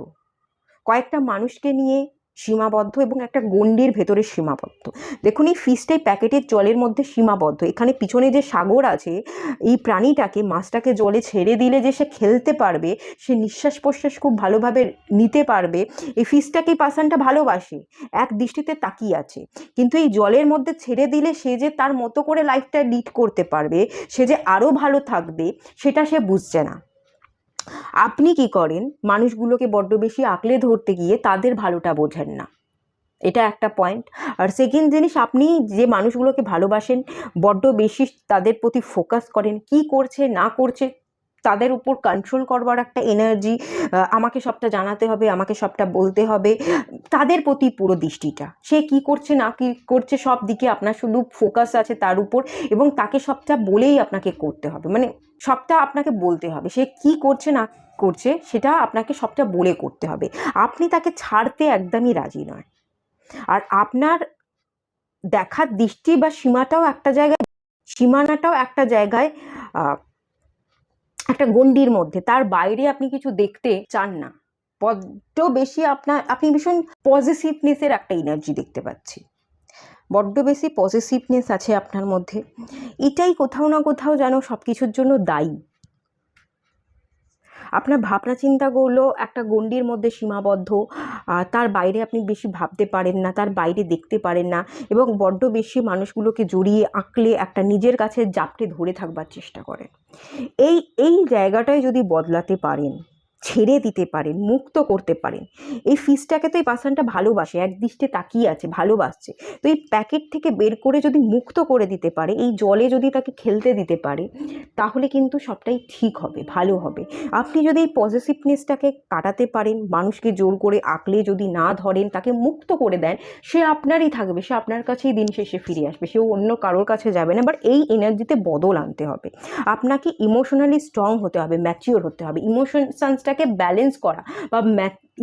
কয়েকটা মানুষকে নিয়ে সীমাবদ্ধ এবং একটা গণ্ডির ভেতরে সীমাবদ্ধ। দেখুন এই ফিশটাই প্যাকেটের জলের মধ্যে সীমাবদ্ধ, এখানে পিছনে যে সাগর আছে, এই প্রাণীটাকে, মাছটাকে জলে ছেড়ে দিলে যে সে খেলতে পারবে, সে নিঃশ্বাস প্রশ্বাস খুব ভালোভাবে নিতে পারবে, এই ফিশটাকেই পার্সনটা ভালোবাসে, এক দৃষ্টিতে তাকিয়ে আছে। কিন্তু এই জলের মধ্যে ছেড়ে দিলে সে যে তার মতো করে লাইফটা লিড করতে পারবে, সে যে আরও ভালো থাকবে, সেটা সে বুঝছে না। আপনি কি করেন, মানুষগুলোকে বড্ড বেশি আঁকলে ধরতে গিয়ে তাদের ভালোটা বোঝেন না, এটা একটা পয়েন্ট। আর সেকেন্ড জিনিস, আপনি যে মানুষগুলোকে ভালোবাসেন বড্ড বেশি তাদের প্রতি ফোকাস করেন, কি করছে না করছে তাদের উপর কন্ট্রোল করবার একটা এনার্জি, আমাকে সবটা জানাতে হবে, আমাকে সবটা বলতে হবে, তাদের প্রতি পুরো দৃষ্টিটা, সে কি করছে না কি করছে সব দিকে আপনার শুধু ফোকাস আছে তার উপর, এবং তাকে সবটা বলেই আপনাকে করতে হবে, মানে সবটা আপনাকে বলতে হবে, সে কি করছে না করছে সেটা আপনাকে সবটা বলে করতে হবে, আপনি তাকে ছাড়তে একদমই রাজি নয়। আর আপনার দেখার দৃষ্টি বা সীমানাটাও একটা জায়গায় একটা গণ্ডির মধ্যে, তার বাইরে আপনি কিছু দেখতে চান না, বড্ড বেশি আপনি ভীষণ পজিটিভনেসের একটা এনার্জি দেখতে পাচ্ছি, বড্ড বেশি পজিটিভনেস আছে আপনার মধ্যে, এটাই কোথাও না কোথাও যেন সব কিছুর জন্য দায়ী। আপনার ভাবনা চিন্তাগুলো একটা গণ্ডির মধ্যে সীমাবদ্ধ, তার বাইরে আপনি বেশি ভাবতে পারেন না, তার বাইরে দেখতে পারেন না, এবং বড্ড বেশি মানুষগুলোকে জড়িয়ে আঁকলে একটা নিজের কাছে জাপটে ধরে থাকবার চেষ্টা করেন। এই জায়গাটায় যদি বদলাতে পারেন, ছেড়ে দিতে পারেন, মুক্ত করতে পারেন, এই ফিশটাকে তো এই পার্সনটা ভালোবাসে, এক দৃষ্টে তাকিয়ে আছে, ভালোবাসছে, তো এই প্যাকেট থেকে বের করে যদি মুক্ত করে দিতে পারে, এই জলে যদি তাকে খেলতে দিতে পারে, তাহলে কিন্তু সবটাই ঠিক হবে, ভালো হবে। আপনি যদি এই পজিটিভনেসটাকে কাটাতে পারেন, মানুষকে জোর করে আঁকলে যদি না ধরেন, তাকে মুক্ত করে দেন, সে আপনারই থাকবে, সে আপনার কাছেই দিন শেষে ফিরে আসবে, সেও অন্য কারোর কাছে যাবে না। বাট এই এনার্জিতে বদল আনতে হবে, আপনাকে ইমোশনালি স্ট্রং হতে হবে, ম্যাচিওর হতে হবে, ইমোশনসটাকে ব্যালেন্স করা বা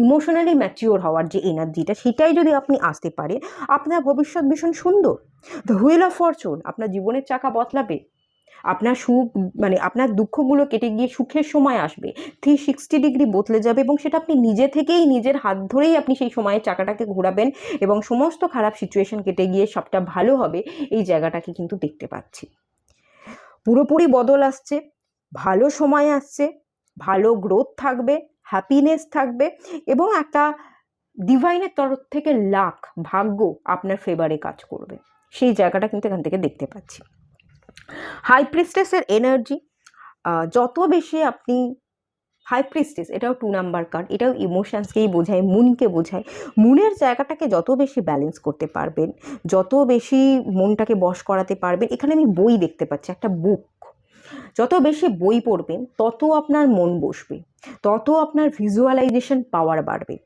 ইমোশনালি ম্যাচিওর হওয়ার যে এনার্জিটা, সেটাই যদি আপনি আসতে পারে, আপনার ভবিষ্যৎ ভীষণ সুন্দর। দ্য হুইল অফ ফরচুন, আপনার জীবনের চাকা বদলাবে, আপনার সুখ মানে আপনার দুঃখগুলো কেটে গিয়ে সুখের সময় আসবে, 360 ডিগ্রি বদলে যাবে, এবং সেটা আপনি নিজে থেকেই নিজের হাত ধরেই আপনি সেই সময়ের চাকাটাকে ঘোরাবেন, এবং সমস্ত খারাপ সিচুয়েশন কেটে গিয়ে সবটা ভালো হবে, এই জায়গাটাকে কিন্তু দেখতে পাচ্ছি। পুরোপুরি বদল আসছে, ভালো সময় আসছে, ভালো গ্রোথ থাকবে, হ্যাপিনেস থাকবে, এবং একটা ডিভাইনের তরফ থেকে লাক, ভাগ্য আপনার ফেভারে কাজ করবে, সেই জায়গাটা কিন্তু এখান থেকে দেখতে পাচ্ছি। হাই প্রিস্টেসের এনার্জি, যত বেশি আপনি হাই প্রিস্টেস, এটাও 2 নাম্বার কার্ড, এটাও ইমোশনসকেই বোঝায়, মুনকে বোঝায়, মুনের জায়গাটাকে যত বেশি ব্যালেন্স করতে পারবেন, যত বেশি মনটাকে বশ করাতে পারবেন, এখানে আমি বই দেখতে পাচ্ছি, একটা বুক, যত বেশি বই পড়বেন তত আপনার মন বসবে, তত আপনার ভিজুয়ালাইজেশন পাওয়ার বাড়বে,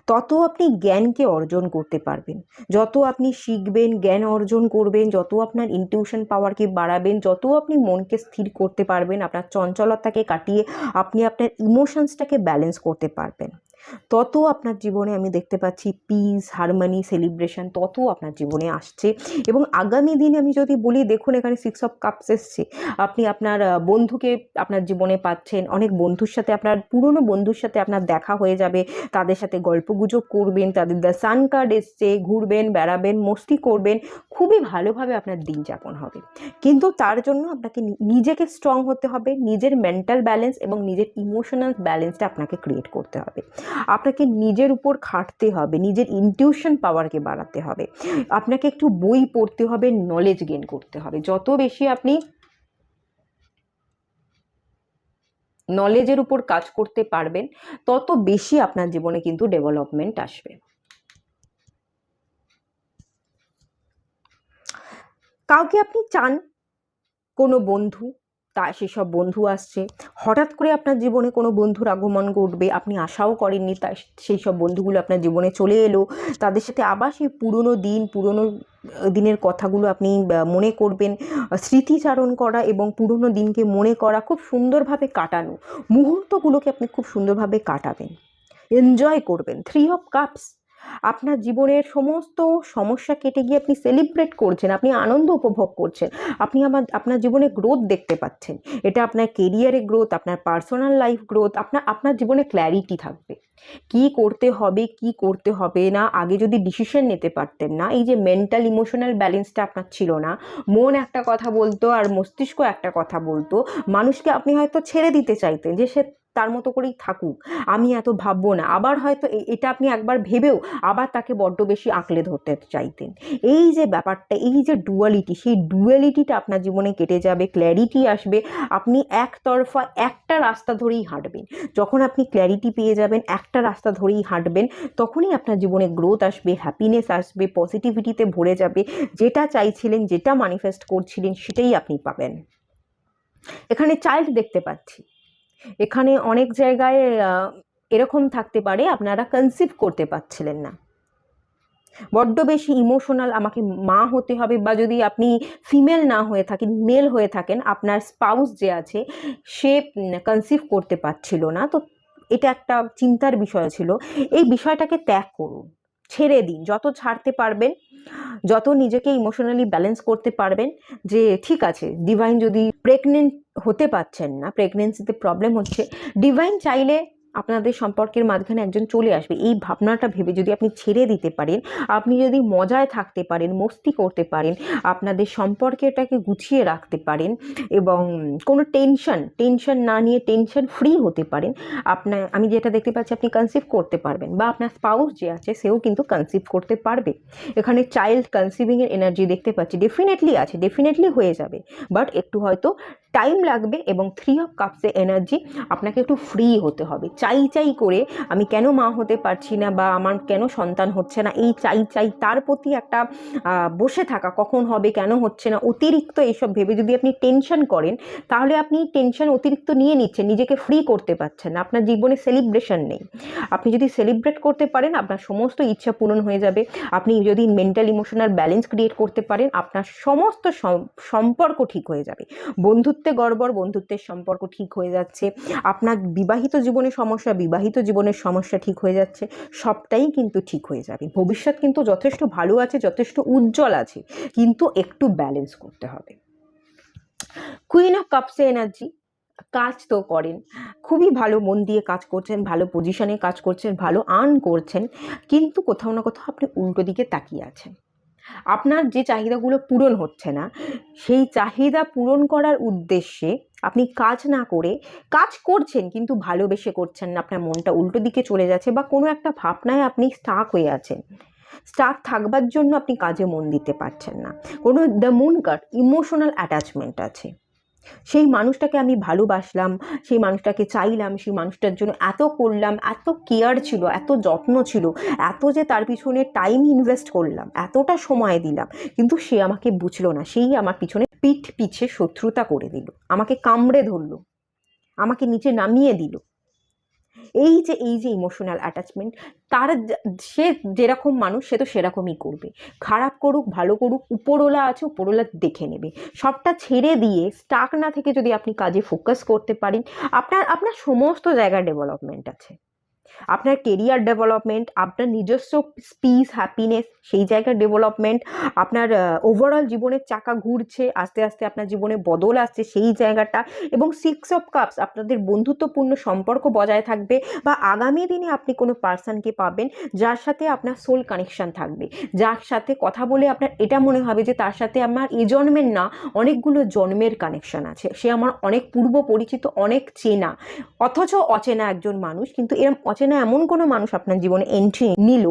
তত আপনি জ্ঞানকে অর্জন করতে পারবেন, যত আপনি শিখবেন, জ্ঞান অর্জন করবেন, যত আপনার ইনটিউশন পাওয়ারকে বাড়াবেন, যত আপনি মনকে স্থির করতে পারবেন, আপনার চঞ্চলতাকে কাটিয়ে আপনি আপনার ইমোশনসটাকে ব্যালেন্স করতে পারবেন, তত আপনার জীবনে আমি দেখতে পাচ্ছি পিস, হারমনি, সেলিব্রেশন তত আপনার জীবনে আসছে। এবং আগামী দিনে আমি যদি বলি, দেখুন এখানে 6 অফ কাপস এসছে, আপনি আপনার বন্ধুকে আপনার জীবনে পাচ্ছেন, অনেক বন্ধুর সাথে, আপনার পুরনো বন্ধুর সাথে আপনার দেখা হয়ে যাবে, তাদের সাথে গল্পগুজব করবেন, তাদের দ্য সান কার্ড এসছে, ঘুরবেন, বেড়াবেন, মস্তি করবেন, খুবই ভালোভাবে আপনার দিন যাপন হবে। কিন্তু তার জন্য আপনাকে নিজেকে স্ট্রং হতে হবে, নিজের মেন্টাল ব্যালেন্স এবং নিজের ইমোশনাল ব্যালেন্সটা আপনাকে ক্রিয়েট করতে হবে, আপনাকে নিজের উপর খাটতে হবে, নিজের ইনটিউশন পাওয়ারকে বাড়াতে হবে, আপনাকে একটু বই পড়তে হবে, নলেজ গেইন করতে হবে, যত বেশি আপনি নলেজের উপর কাজ করতে পারবেন, তত বেশি আপনার জীবনে কিন্তু ডেভেলপমেন্ট আসবে। কাউকে আপনি চান, কোনো বন্ধু, তা সেসব বন্ধু আসছে, হঠাৎ করে আপনার জীবনে কোনো বন্ধুর আগমন ঘটবে, আপনি আশাও করেননি, তা সেই সব বন্ধুগুলো আপনার জীবনে চলে এলো, তাদের সাথে আবার সেই পুরনো দিনের কথাগুলো আপনি মনে করবেন, স্মৃতিচারণ করা এবং পুরনো দিনকে মনে করা, খুব সুন্দরভাবে কাটানো মুহূর্তগুলোকে আপনি খুব সুন্দরভাবে কাটাবেন, এনজয় করবেন। 3 অফ কাপস, আপনার জীবনের সমস্ত সমস্যা কেটে গিয়ে আপনি সেলিব্রেট করছেন, আপনি আনন্দ উপভোগ করছেন, আপনি আপনার জীবনে গ্রোথ দেখতে পাচ্ছেন। এটা আপনার কেরিয়ারে গ্রোথ, আপনার পার্সোনাল লাইফ গ্রোথ, আপনার জীবনে ক্ল্যারিটি থাকবে, কি করতে হবে কি করতে হবে না। আগে যদি ডিসিশন নিতে পারতেন না, এই যে মেন্টাল ইমোশনাল ব্যালেন্সটা আপনার ছিল না, মন একটা কথা বলতো আর মস্তিষ্ক একটা কথা বলতো, মানুষকে আপনি হয়তো ছেড়ে দিতে চাইতেন যে সে তার মতো করেই থাকুক, আমি এত ভাববো না, আবার হয়তো এটা আপনি একবার ভেবেও আবার তাকে বড্ড বেশি আঁকড়ে ধরতে চাইতেন। এই যে ব্যাপারটা, এই যে ডুয়ালিটি, সেই ডুয়ালিটিটা আপনার জীবনে কেটে যাবে, ক্ল্যারিটি আসবে, আপনি একতরফা একটা রাস্তা ধরেই হাঁটবেন। যখন আপনি ক্ল্যারিটি পেয়ে যাবেন, একটা রাস্তা ধরেই হাঁটবেন, তখনই আপনার জীবনে গ্রোথ আসবে, হ্যাপিনেস আসবে, পজিটিভিটিতে ভরে যাবে, যেটা চাইছিলেন, যেটা ম্যানিফেস্ট করছিলেন সেটাই আপনি পাবেন। এখানে চাইল্ড দেখতে পাচ্ছি, এখানে অনেক জায়গায় এরকম থাকতে পারে আপনারা কনসিভ করতে পারছিলেন না, বড্ড বেশি ইমোশনাল, আমাকে মা হতে হবে, বা যদি আপনি ফিমেল না হয়ে থাকেন, মেল হয়ে থাকেন, আপনার স্পাউস যে আছে সে কনসিভ করতে পারছিল না, তো এটা একটা চিন্তার বিষয় ছিল। এই বিষয়টাকে ত্যাগ করুন, ছেড়ে দিন, যত ছাড়তে পারবেন, যত নিজেকে ইমোশনালি ব্যালেন্স করতে পারবেন, যে ঠিক আছে ডিভাইন যদি প্রেগনেন্ট হতে পারছেন না, প্রেগনেন্সিতে প্রবলেম হচ্ছে, ডিভাইন চাইলে আপনাদের সম্পর্কের মাঝখানে একজন চলে আসবে, এই ভাবনাটা ভেবে যদি আপনি ছেড়ে দিতে পারেন, আপনি যদি মজায় থাকতে পারেন, মস্তি করতে পারেন, আপনাদের সম্পর্কটাকে গুছিয়ে রাখতে পারেন এবং কোনো টেনশন না নিয়ে টেনশন ফ্রি হতে পারেন, আমি যেটা দেখতে পাচ্ছি আপনি কনসিভ করতে পারবেন, বা আপনার স্পাউস যে আছে সেও কিন্তু কনসিভ করতে পারবে। এখানে চাইল্ড কনসিভিংয়ের এনার্জি দেখতে পাচ্ছি, ডেফিনেটলি আছে, ডেফিনেটলি হয়ে যাবে, বাট একটু হয়তো টাইম লাগবে। এবং 3 অফ কাপসের এনার্জি, আপনাকে একটু ফ্রি হতে হবে। চাই করে আমি কেন মা হতে পারছি না, বা আমার কেন সন্তান হচ্ছে না, এই চাই তার প্রতি একটা বসে থাকা, কখন হবে, কেন হচ্ছে না, অতিরিক্ত এইসব ভেবে যদি আপনি টেনশন করেন, তাহলে আপনি টেনশন অতিরিক্ত নিয়ে নিচ্ছেন, নিজেকে ফ্রি করতে পারছেন না, আপনার জীবনে সেলিব্রেশন নেই। আপনি যদি সেলিব্রেট করতে পারেন, আপনার সমস্ত ইচ্ছা পূরণ হয়ে যাবে। আপনি যদি মেন্টাল ইমোশনাল ব্যালেন্স ক্রিয়েট করতে পারেন, আপনার সমস্ত সম্পর্ক ঠিক হয়ে যাবে। বন্ধুত্বে গড়বড়, বন্ধুত্বের সম্পর্ক ঠিক হয়ে যাচ্ছে, আপনার বিবাহিত জীবনের সমস্যা ঠিক হয়ে যাচ্ছে, সবটাই কিন্তু ঠিক হয়ে যাবে। ভবিষ্যৎ কিন্তু যথেষ্ট ভালো আছে, যথেষ্ট উজ্জ্বল আছে, কিন্তু একটু ব্যালেন্স করতে হবে। কুইন অফ কাপসে এনার্জি, কাজ তো করেন, খুবই ভালো, মন দিয়ে কাজ করছেন, ভালো পজিশনে কাজ করছেন, ভালো আর্ন করছেন, কিন্তু কোথাও না কোথাও আপনি উল্টো দিকে তাকিয়ে আছেন। আপনার যে চাহিদাগুলো পূরণ হচ্ছে না, সেই চাহিদা পূরণ করার উদ্দেশ্যে আপনি কাজ না করে, কাজ করছেন কিন্তু ভালোবেসে করছেন না, আপনার মনটা উল্টো দিকে চলে যাচ্ছে, বা কোনো একটা ভাবনায় আপনি স্টাক হয়ে আছেন, স্টাক থাকবার জন্য আপনি কাজে মন দিতে পারছেন না। কোনো the moon card, emotional attachment আছে, সেই মানুষটাকে আমি ভালোবাসলাম, সেই মানুষটাকে চাইলাম, সেই মানুষটার জন্য এত করলাম, এত কেয়ার ছিল, এত যত্ন ছিল, এত যে তার পিছনে টাইম ইনভেস্ট করলাম, এতটা সময় দিলাম, কিন্তু সে আমাকে বুঝলো না, সেই আমার পিছনে পিছে শত্রুতা করে দিল, আমাকে কামড়ে ধরলো, আমাকে নিচে নামিয়ে দিল। এই যে ইমোশনাল অ্যাটাচমেন্ট, সে যেরকম মানুষ সে তো সেরকমই করবে, খারাপ করুক ভালো করুক, উপরওয়ালা আছে, উপরওয়ালা দেখে নেবে। সবটা ছেড়ে দিয়ে স্টাক না থেকে যদি আপনি কাজে ফোকাস করতে পারেন, আপনার সমস্ত জায়গায় ডেভেলপমেন্ট আছে, আপনার কেরিয়ার ডেভেলপমেন্ট, আপনার নিজস্ব পিস, হ্যাপিনেস, সেই জায়গার ডেভেলপমেন্ট, আপনার ওভারঅল জীবনের চাকা ঘুরছে, আস্তে আস্তে আপনার জীবনে বদল আসছে, সেই জায়গাটা। এবং 6 অফ কাপস, আপনাদের বন্ধুত্বপূর্ণ সম্পর্ক বজায় থাকবে, বা আগামী দিনে আপনি কোনো পার্সনকে পাবেন যার সাথে আপনার সোল কানেকশন থাকবে, যার সাথে কথা বলে আপনার এটা মনে হবে যে তার সাথে আমার এ জন্মের না, অনেকগুলো জন্মের কানেকশন আছে, সে আমার অনেক পূর্ব পরিচিত, অনেক চেনা, অথচ অচেনা একজন মানুষ, কিন্তু এরকম অচেনা এমন কোনো মানুষ আপনার জীবনে এন্ট্রি নিল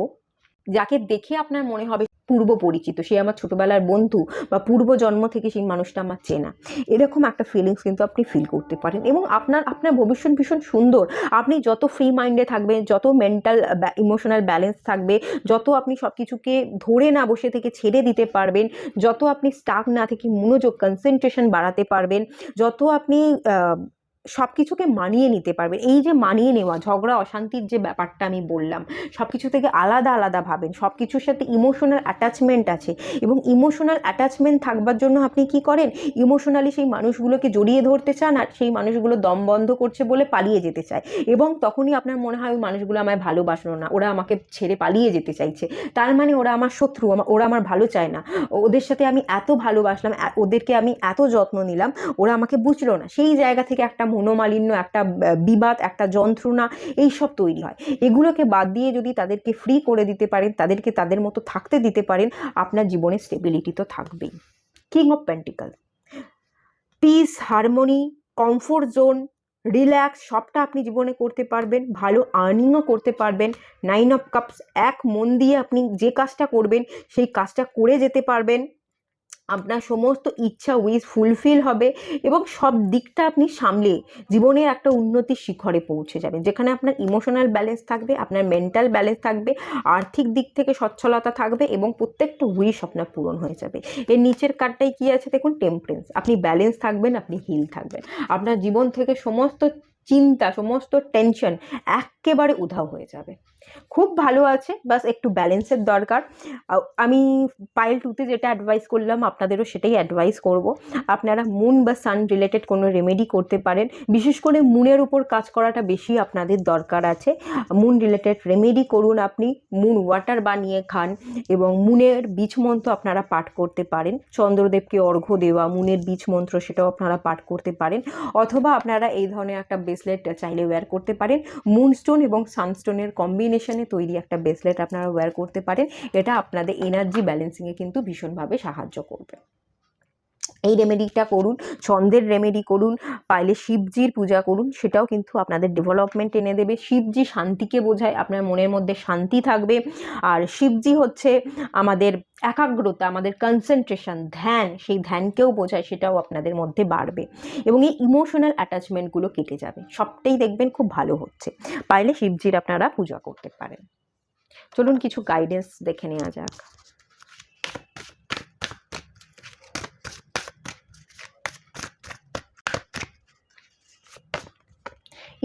যাকে দেখে আপনার মনে হবে পূর্ব পরিচিত, সে আমার ছোটবেলার বন্ধু বা পূর্ব জন্ম থেকে সেই মানুষটা আমার চেনা, এরকম একটা ফিলিংস কিন্তু আপনি ফিল করতে পারেন। এবং আপনার ভবিষ্যৎ ভীষণ সুন্দর। আপনি যত ফ্রি মাইন্ডে থাকবেন, যত মেন্টাল ইমোশনাল ব্যালেন্স থাকবে, যত আপনি সব কিছুকে ধরে না বসে থেকে ছেড়ে দিতে পারবেন, যত আপনি স্টাক না থেকে মনোযোগ কনসেন্ট্রেশন বাড়াতে পারবেন, যত আপনি সব কিছুকে মানিয়ে নিতে পারবেন। এই যে মানিয়ে নেওয়া, ঝগড়া অশান্তির যে ব্যাপারটা আমি বললাম, সব কিছু থেকে আলাদা আলাদা ভাবেন, সব কিছুর সাথে ইমোশনাল অ্যাটাচমেন্ট আছে, এবং ইমোশনাল অ্যাটাচমেন্ট থাকবার জন্য আপনি কি করেন, ইমোশনালি সেই মানুষগুলোকে জড়িয়ে ধরতে চান, আর সেই মানুষগুলো দম বন্ধ করছে বলে পালিয়ে যেতে চায়, এবং তখনই আপনার মনে হয় ওই মানুষগুলো আমায় ভালোবাসলো না, ওরা আমাকে ছেড়ে পালিয়ে যেতে চাইছে, তার মানে ওরা আমার শত্রু, ওরা আমার ভালো চায় না, ওদের সাথে আমি এত ভালোবাসলাম, ওদেরকে আমি এত যত্ন নিলাম, ওরা আমাকে বুঝলো না। সেই জায়গা থেকে একটা মনোমালিন্য, একটা বিবাদ, একটা যন্ত্রণা এইসব তৈরি হয়। এগুলোকে বাদ দিয়ে যদি তাদেরকে ফ্রি করে দিতে পারেন, তাদেরকে তাদের মতো থাকতে দিতে পারেন, আপনার জীবনে স্টেবিলিটি তো থাকবেই। King of pentacle, piece, harmony, comfort zone, relax, সবটা আপনি জীবনে করতে পারবেন, ভালো আর্নিংও করতে পারবেন। 9 অফ কাপস, এক মন দিয়ে আপনি যে কাজটা করবেন সেই কাজটা করে যেতে পারবেন, আপনার সমস্ত ইচ্ছা উইশ ফুলফিল হবে, এবং সব দিকটা আপনি সামলে জীবনের একটা উন্নতির শিখরে পৌঁছে যাবেন, যেখানে আপনার ইমোশনাল ব্যালেন্স থাকবে, আপনার মেন্টাল ব্যালেন্স থাকবে, আর্থিক দিক থেকে সচ্ছলতা থাকবে, এবং প্রত্যেকটা উইশ আপনার পূরণ হয়ে যাবে। এর নিচের কার্ডটাই কি আছে দেখুন, টেম্পারেন্স। আপনি ব্যালেন্স থাকবেন, আপনি হিল থাকবেন, আপনার জীবন থেকে সমস্ত চিন্তা, সমস্ত টেনশন একেবারে উধাও হয়ে যাবে। খুব ভালো আছে, বাস একটু ব্যালেন্সের দরকার। আমি পাইল 2তে যেটা অ্যাডভাইস করলাম আপনাদেরও সেটাই অ্যাডভাইস করব। আপনারা মুন বা সান রিলেটেড কোনো রেমেডি করতে পারেন, বিশেষ করে মুনের উপর কাজ করাটা বেশি আপনাদের দরকার আছে। মুন রিলেটেড রেমেডি করুন, আপনি মুন ওয়াটার বানিয়ে খান, এবং মুনের বীজ মন্ত্র আপনারা পাঠ করতে পারেন, চন্দ্রদেবকে অর্ঘ্য দেওয়া, মুনের বীজ মন্ত্র, সেটাও আপনারা পাঠ করতে পারেন। অথবা আপনারা এই ধরনের একটা ব্রেসলেট চাইলে ওয়্যার করতে পারেন, মুনস্টোন এবং সানস্টোনের কম্বিনেশনে তৈরি একটা ব্রেসলেট আপনারা ওয়্যার করতে পারেন। এটা আপনাদের এনার্জি ব্যালেন্সিংয়ে কিন্তু ভীষণভাবে সাহায্য করবে। এই রেমেডিটা করুন, ছন্দের রেমেডি করুন, পাইলে শিবজির পূজা করুন, সেটাও কিন্তু আপনাদের ডেভেলপমেন্ট এনে দেবে। শিবজি শান্তিকে বোঝায়, আপনার মনের মধ্যে শান্তি থাকবে। আর শিবজি হচ্ছে আমাদের একাগ্রতা, আমাদের কনসেন্ট্রেশন, ধ্যান, সেই ধ্যানকেও বোঝায়, সেটাও আপনাদের মধ্যে বাড়বে, এবং এই ইমোশনাল অ্যাটাচমেন্টগুলো কেটে যাবে, সবটাই দেখবেন খুব ভালো হচ্ছে। পাইলে শিবজির আপনারা পূজা করতে পারেন। চলুন কিছু গাইডেন্স দেখে নেওয়া যাক।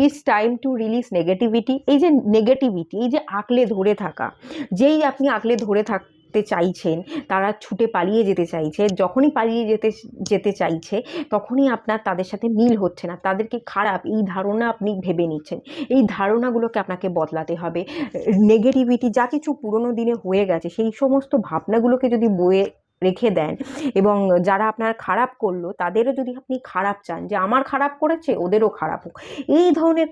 It's time to release negativity. এই যে নেগেটিভিটি, এই যে আঁকলে ধরে থাকা, যেই আপনি আঁকলে ধরে থাকতে চাইছেন, তারা ছুটে পালিয়ে যেতে চাইছে, যখনই পালিয়ে যেতে চাইছে তখনই আপনার তাদের সাথে মিল হচ্ছে না, তাদেরকে খারাপ এই ধারণা আপনি ভেবে নিচ্ছেন। এই ধারণাগুলোকে আপনাকে বদলাতে হবে। নেগেটিভিটি যা কিছু পুরনো দিনে হয়ে গেছে, সেই সমস্ত ভাবনাগুলোকে যদি বয়ে রেখে দেন, এবং যারা আপনার খারাপ করলো তাদেরও যদি আপনি খারাপ চান, যে আমার খারাপ করেছে ওদেরও খারাপ হোক, এই ধরনের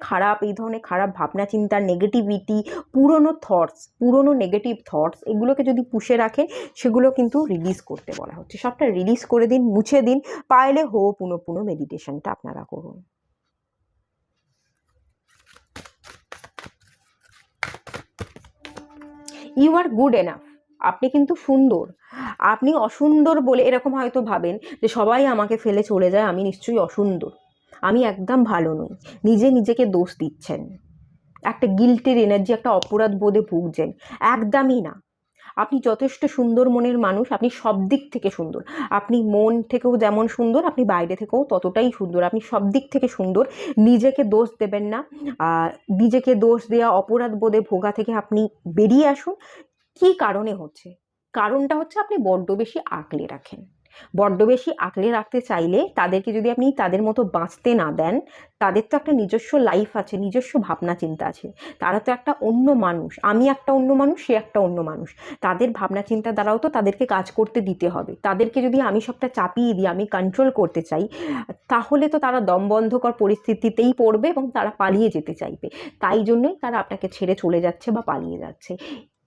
খারাপ ভাবনা চিন্তা, নেগেটিভিটি, পুরনো থটস, পুরনো নেগেটিভ থটস, এগুলোকে যদি পুষে রাখেন, সেগুলো কিন্তু রিলিজ করতে বলা হচ্ছে। সবটা রিলিজ করে দিন, মুছে দিন। পারলে হোপোনোপোনো মেডিটেশনটা আপনারা করুন। You are good enough. আপনি কিন্তু সুন্দর। আপনি অসুন্দর বলে এরকম হয়তো ভাবেন যে সবাই আমাকে ফেলে চলে যায়, আমি নিশ্চয়ই অসুন্দর, আমি একদম ভালো নই, নিজেকে দোষ দিচ্ছেন, একটা গিল্টের এনার্জি, একটা অপরাধ বোধে ভুগছেন। একদমই না। আপনি যথেষ্ট সুন্দর মনের মানুষ, আপনি সব দিক থেকে সুন্দর, আপনি মন থেকেও যেমন সুন্দর, আপনি বাইরে থেকেও ততটাই সুন্দর, আপনি সব দিক থেকে সুন্দর। নিজেকে দোষ দেবেন না। নিজেকে দোষ দেওয়া, অপরাধ বোধে ভোগা থেকে আপনি বেরিয়ে আসুন। কি কারণে হচ্ছে? কারণটা হচ্ছে আপনি বড্ড বেশি আঁকলে রাখেন। বড্ড বেশি আঁকলে রাখতে চাইলে তাদেরকে যদি আপনি তাদের মতো বাঁচতে না দেন, তাদের তো একটা নিজস্ব লাইফ আছে, নিজস্ব ভাবনা চিন্তা আছে, তারা তো একটা অন্য মানুষ, আমি একটা অন্য মানুষ, সে একটা অন্য মানুষ, তাদের ভাবনা চিন্তা দ্বারাও তো তাদেরকে কাজ করতে দিতে হবে। তাদেরকে যদি আমি সবটা চাপিয়ে দিই, আমি কন্ট্রোল করতে চাই, তাহলে তো তারা দমবন্ধকর পরিস্থিতিতেই পড়বে এবং তারা পালিয়ে যেতে চাইবে। তাই জন্যই তারা আপনাকে ছেড়ে চলে যাচ্ছে বা পালিয়ে যাচ্ছে।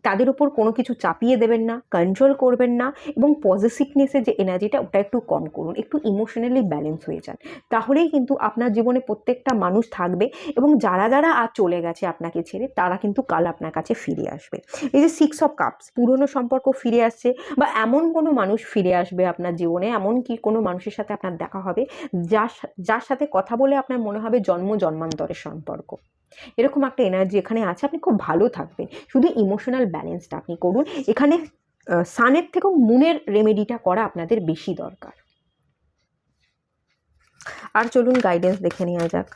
তাদের উপর কোনো কিছু চাপিয়ে দেবেন না, কন্ট্রোল করবেন না, এবং পজিটিভনেসের যে এনার্জিটা ওটা একটু কম করুন, একটু ইমোশনালি ব্যালেন্স হয়ে যান। তাহলেই কিন্তু আপনার জীবনে প্রত্যেকটা মানুষ থাকবে, এবং যারা যারা আজ চলে গেছে আপনাকে ছেড়ে তারা কিন্তু কাল আপনার কাছে ফিরে আসবে। এই যে 6 অফ কাপস, পুরনো সম্পর্ক ফিরে আসছে, বা এমন কোনো মানুষ ফিরে আসবে আপনার জীবনে, এমন কি কোনো মানুষের সাথে আপনার দেখা হবে যার সাথে কথা বলে আপনার মনে হবে জন্ম জন্মান্তরের সম্পর্ক। এরকম একটা এনার্জি এখানে আছে, আপনি খুব ভালো থাকবেন। শুধু ইমোশনাল ব্যালেন্সটা আপনি করুন। এখানে সানের থেকেও মুনের রেমেডিটা করা আপনাদের বেশি দরকার। আর চলুন গাইডেন্স দেখে নেওয়া যাক।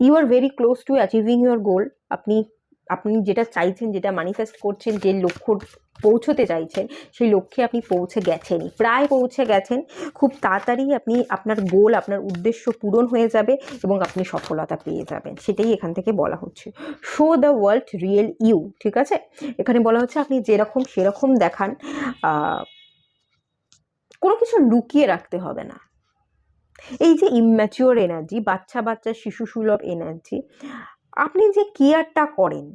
You are very close to achieving your goal. আপনি যেটা চাইছেন, যেটা ম্যানিফেস্ট করছেন, যে লক্ষ্য পৌঁছতে চাইছেন, সেই লক্ষ্যে আপনি পৌঁছে গেছেনই, প্রায় পৌঁছে গেছেন। খুব তাড়াতাড়ি আপনি আপনার গোল, আপনার উদ্দেশ্য পূরণ হয়ে যাবে এবং আপনি সফলতা পেয়ে যাবেন, সেটাই এখান থেকে বলা হচ্ছে। Show the world real you, ঠিক আছে? এখানে বলা হচ্ছে আপনি যেরকম সেরকম দেখান, কোনো কিছু লুকিয়ে রাখতে হবে না। এই যে ইম্যাচিওর এনার্জি, বাচ্চা বাচ্চা শিশু সুলভ এনার্জি, আপনি যে কেয়ারটা করেন,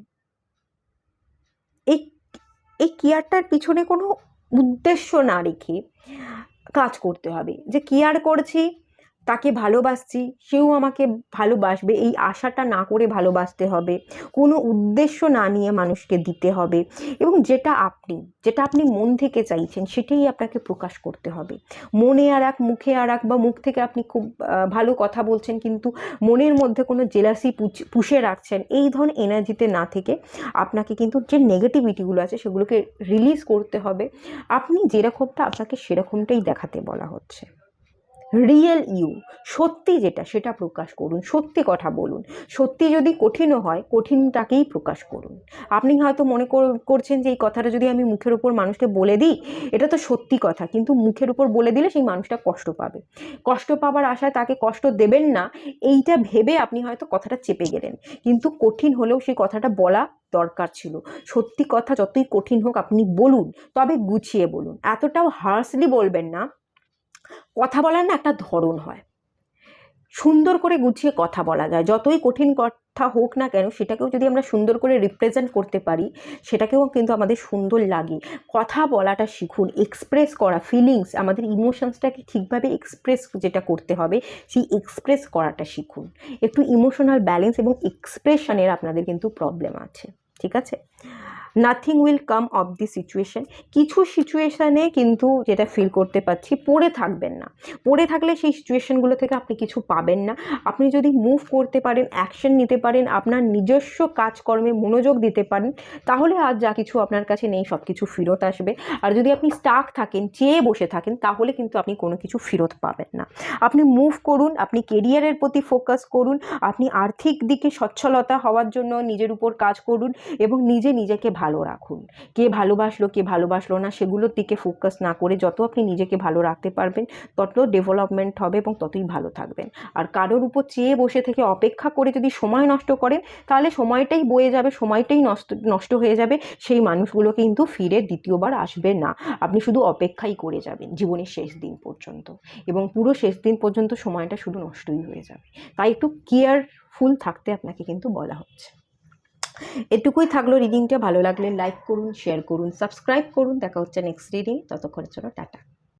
এই কেয়ারটার পিছনে কোনো উদ্দেশ্য না রেখে কাজ করতে হবে। যে কেয়ার করছি, তাকে ভালোবাসছি, সেও আমাকে ভালোবাসবে, এই আশাটা না করে ভালোবাসতে হবে। কোনো উদ্দেশ্য না নিয়ে মানুষকে দিতে হবে, এবং যেটা আপনি মন থেকে চাইছেন সেটাই আপনাকে প্রকাশ করতে হবে। মনে আর এক, মুখে আর এক, বা মুখ থেকে আপনি খুব ভালো কথা বলছেন কিন্তু মনের মধ্যে কোনো জেলাসি পুষে রাখছেন, এই ধরনের এনার্জিতে না থেকে আপনাকে কিন্তু যে নেগেটিভিটিগুলো আছে সেগুলোকে রিলিজ করতে হবে। আপনি যেরকমটা, আপনাকে সেরকমটাই দেখাতে বলা হচ্ছে। রিয়েল ইউ, সত্যি যেটা সেটা প্রকাশ করুন, সত্যি কথা বলুন। সত্যি যদি কঠিনও হয়, কঠিনটাকেই প্রকাশ করুন। আপনি হয়তো মনে করছেন যে এই কথাটা যদি আমি মুখের উপর মানুষকে বলে দিই, এটা তো সত্যি কথা, কিন্তু মুখের উপর বলে দিলে সেই মানুষটা কষ্ট পাবে। কষ্ট পাবার আশায় তাকে কষ্ট দেবেন না, এইটা ভেবে আপনি হয়তো কথাটা চেপে গেলেন, কিন্তু কঠিন হলেও সেই কথাটা বলা দরকার ছিল। সত্যি কথা যতই কঠিন হোক আপনি বলুন, তবে গুছিয়ে বলুন, এতটাও হার্শলি বলবেন না। কথা বলার না একটা ধরন হয়, সুন্দর করে গুছিয়ে কথা বলা যায়। যতই কঠিন কথা হোক না কেন, সেটাকেও যদি আমরা সুন্দর করে রিপ্রেজেন্ট করতে পারি, সেটাকেও কিন্তু আমাদের সুন্দর লাগে। কথা বলাটা শিখুন, এক্সপ্রেস করা, ফিলিংস, আমাদের ইমোশনসটাকে ঠিকভাবে এক্সপ্রেস যেটা করতে হবে, সেই এক্সপ্রেস করাটা শিখুন। একটু ইমোশনাল ব্যালেন্স এবং এক্সপ্রেশনের আপনাদের কিন্তু প্রবলেম আছে, ঠিক আছে? Nothing will come of the situation. কিছু সিচুয়েশানে কিন্তু যেটা ফিল করতে পারছি, পড়ে থাকবেন না। পড়ে থাকলে সেই সিচুয়েশনগুলো থেকে আপনি কিছু পাবেন না। আপনি যদি মুভ করতে পারেন, অ্যাকশন নিতে পারেন, আপনার নিজস্ব কাজকর্মে মনোযোগ দিতে পারেন, তাহলে আজ যা কিছু আপনার কাছে নেই সব কিছু ফেরত আসবে। আর যদি আপনি স্টাক থাকেন, চেয়ে বসে থাকেন, তাহলে কিন্তু আপনি কোনো কিছু ফেরত পাবেন না। আপনি মুভ করুন, আপনি কেরিয়ারের প্রতি ফোকাস করুন, আপনি আর্থিক দিকে সচ্ছলতা হওয়ার জন্য নিজের উপর কাজ করুন, এবং নিজেকে ভালো রাখুন। কে ভালোবাসলো না সেগুলোর দিকে ফোকাস না করে যত আপনি নিজেকে ভালো রাখতে পারবেন, তত ডেভেলপমেন্ট হবে এবং ততই ভালো থাকবেন। আর কারোর উপর চেয়ে বসে থেকে অপেক্ষা করে যদি সময় নষ্ট করেন, তাহলে সময়টাই বয়ে যাবে, সময়টাই নষ্ট হয়ে যাবে। সেই মানুষগুলো কিন্তু ফিরে দ্বিতীয়বার আসবে না। আপনি শুধু অপেক্ষাই করে যাবেন জীবনের শেষ দিন পর্যন্ত, এবং পুরো শেষ দিন পর্যন্ত সময়টা শুধু নষ্টই হয়ে যাবে। তাই একটু কেয়ারফুল থাকতে আপনাকে কিন্তু বলা হচ্ছে। এটুকুই থাকলো রিডিংটা। ভালো লাগলে লাইক করুন, শেয়ার করুন, সাবস্ক্রাইব করুন। দেখা হচ্ছে নেক্সট রিডিং, ততক্ষণের জন্য টাটা।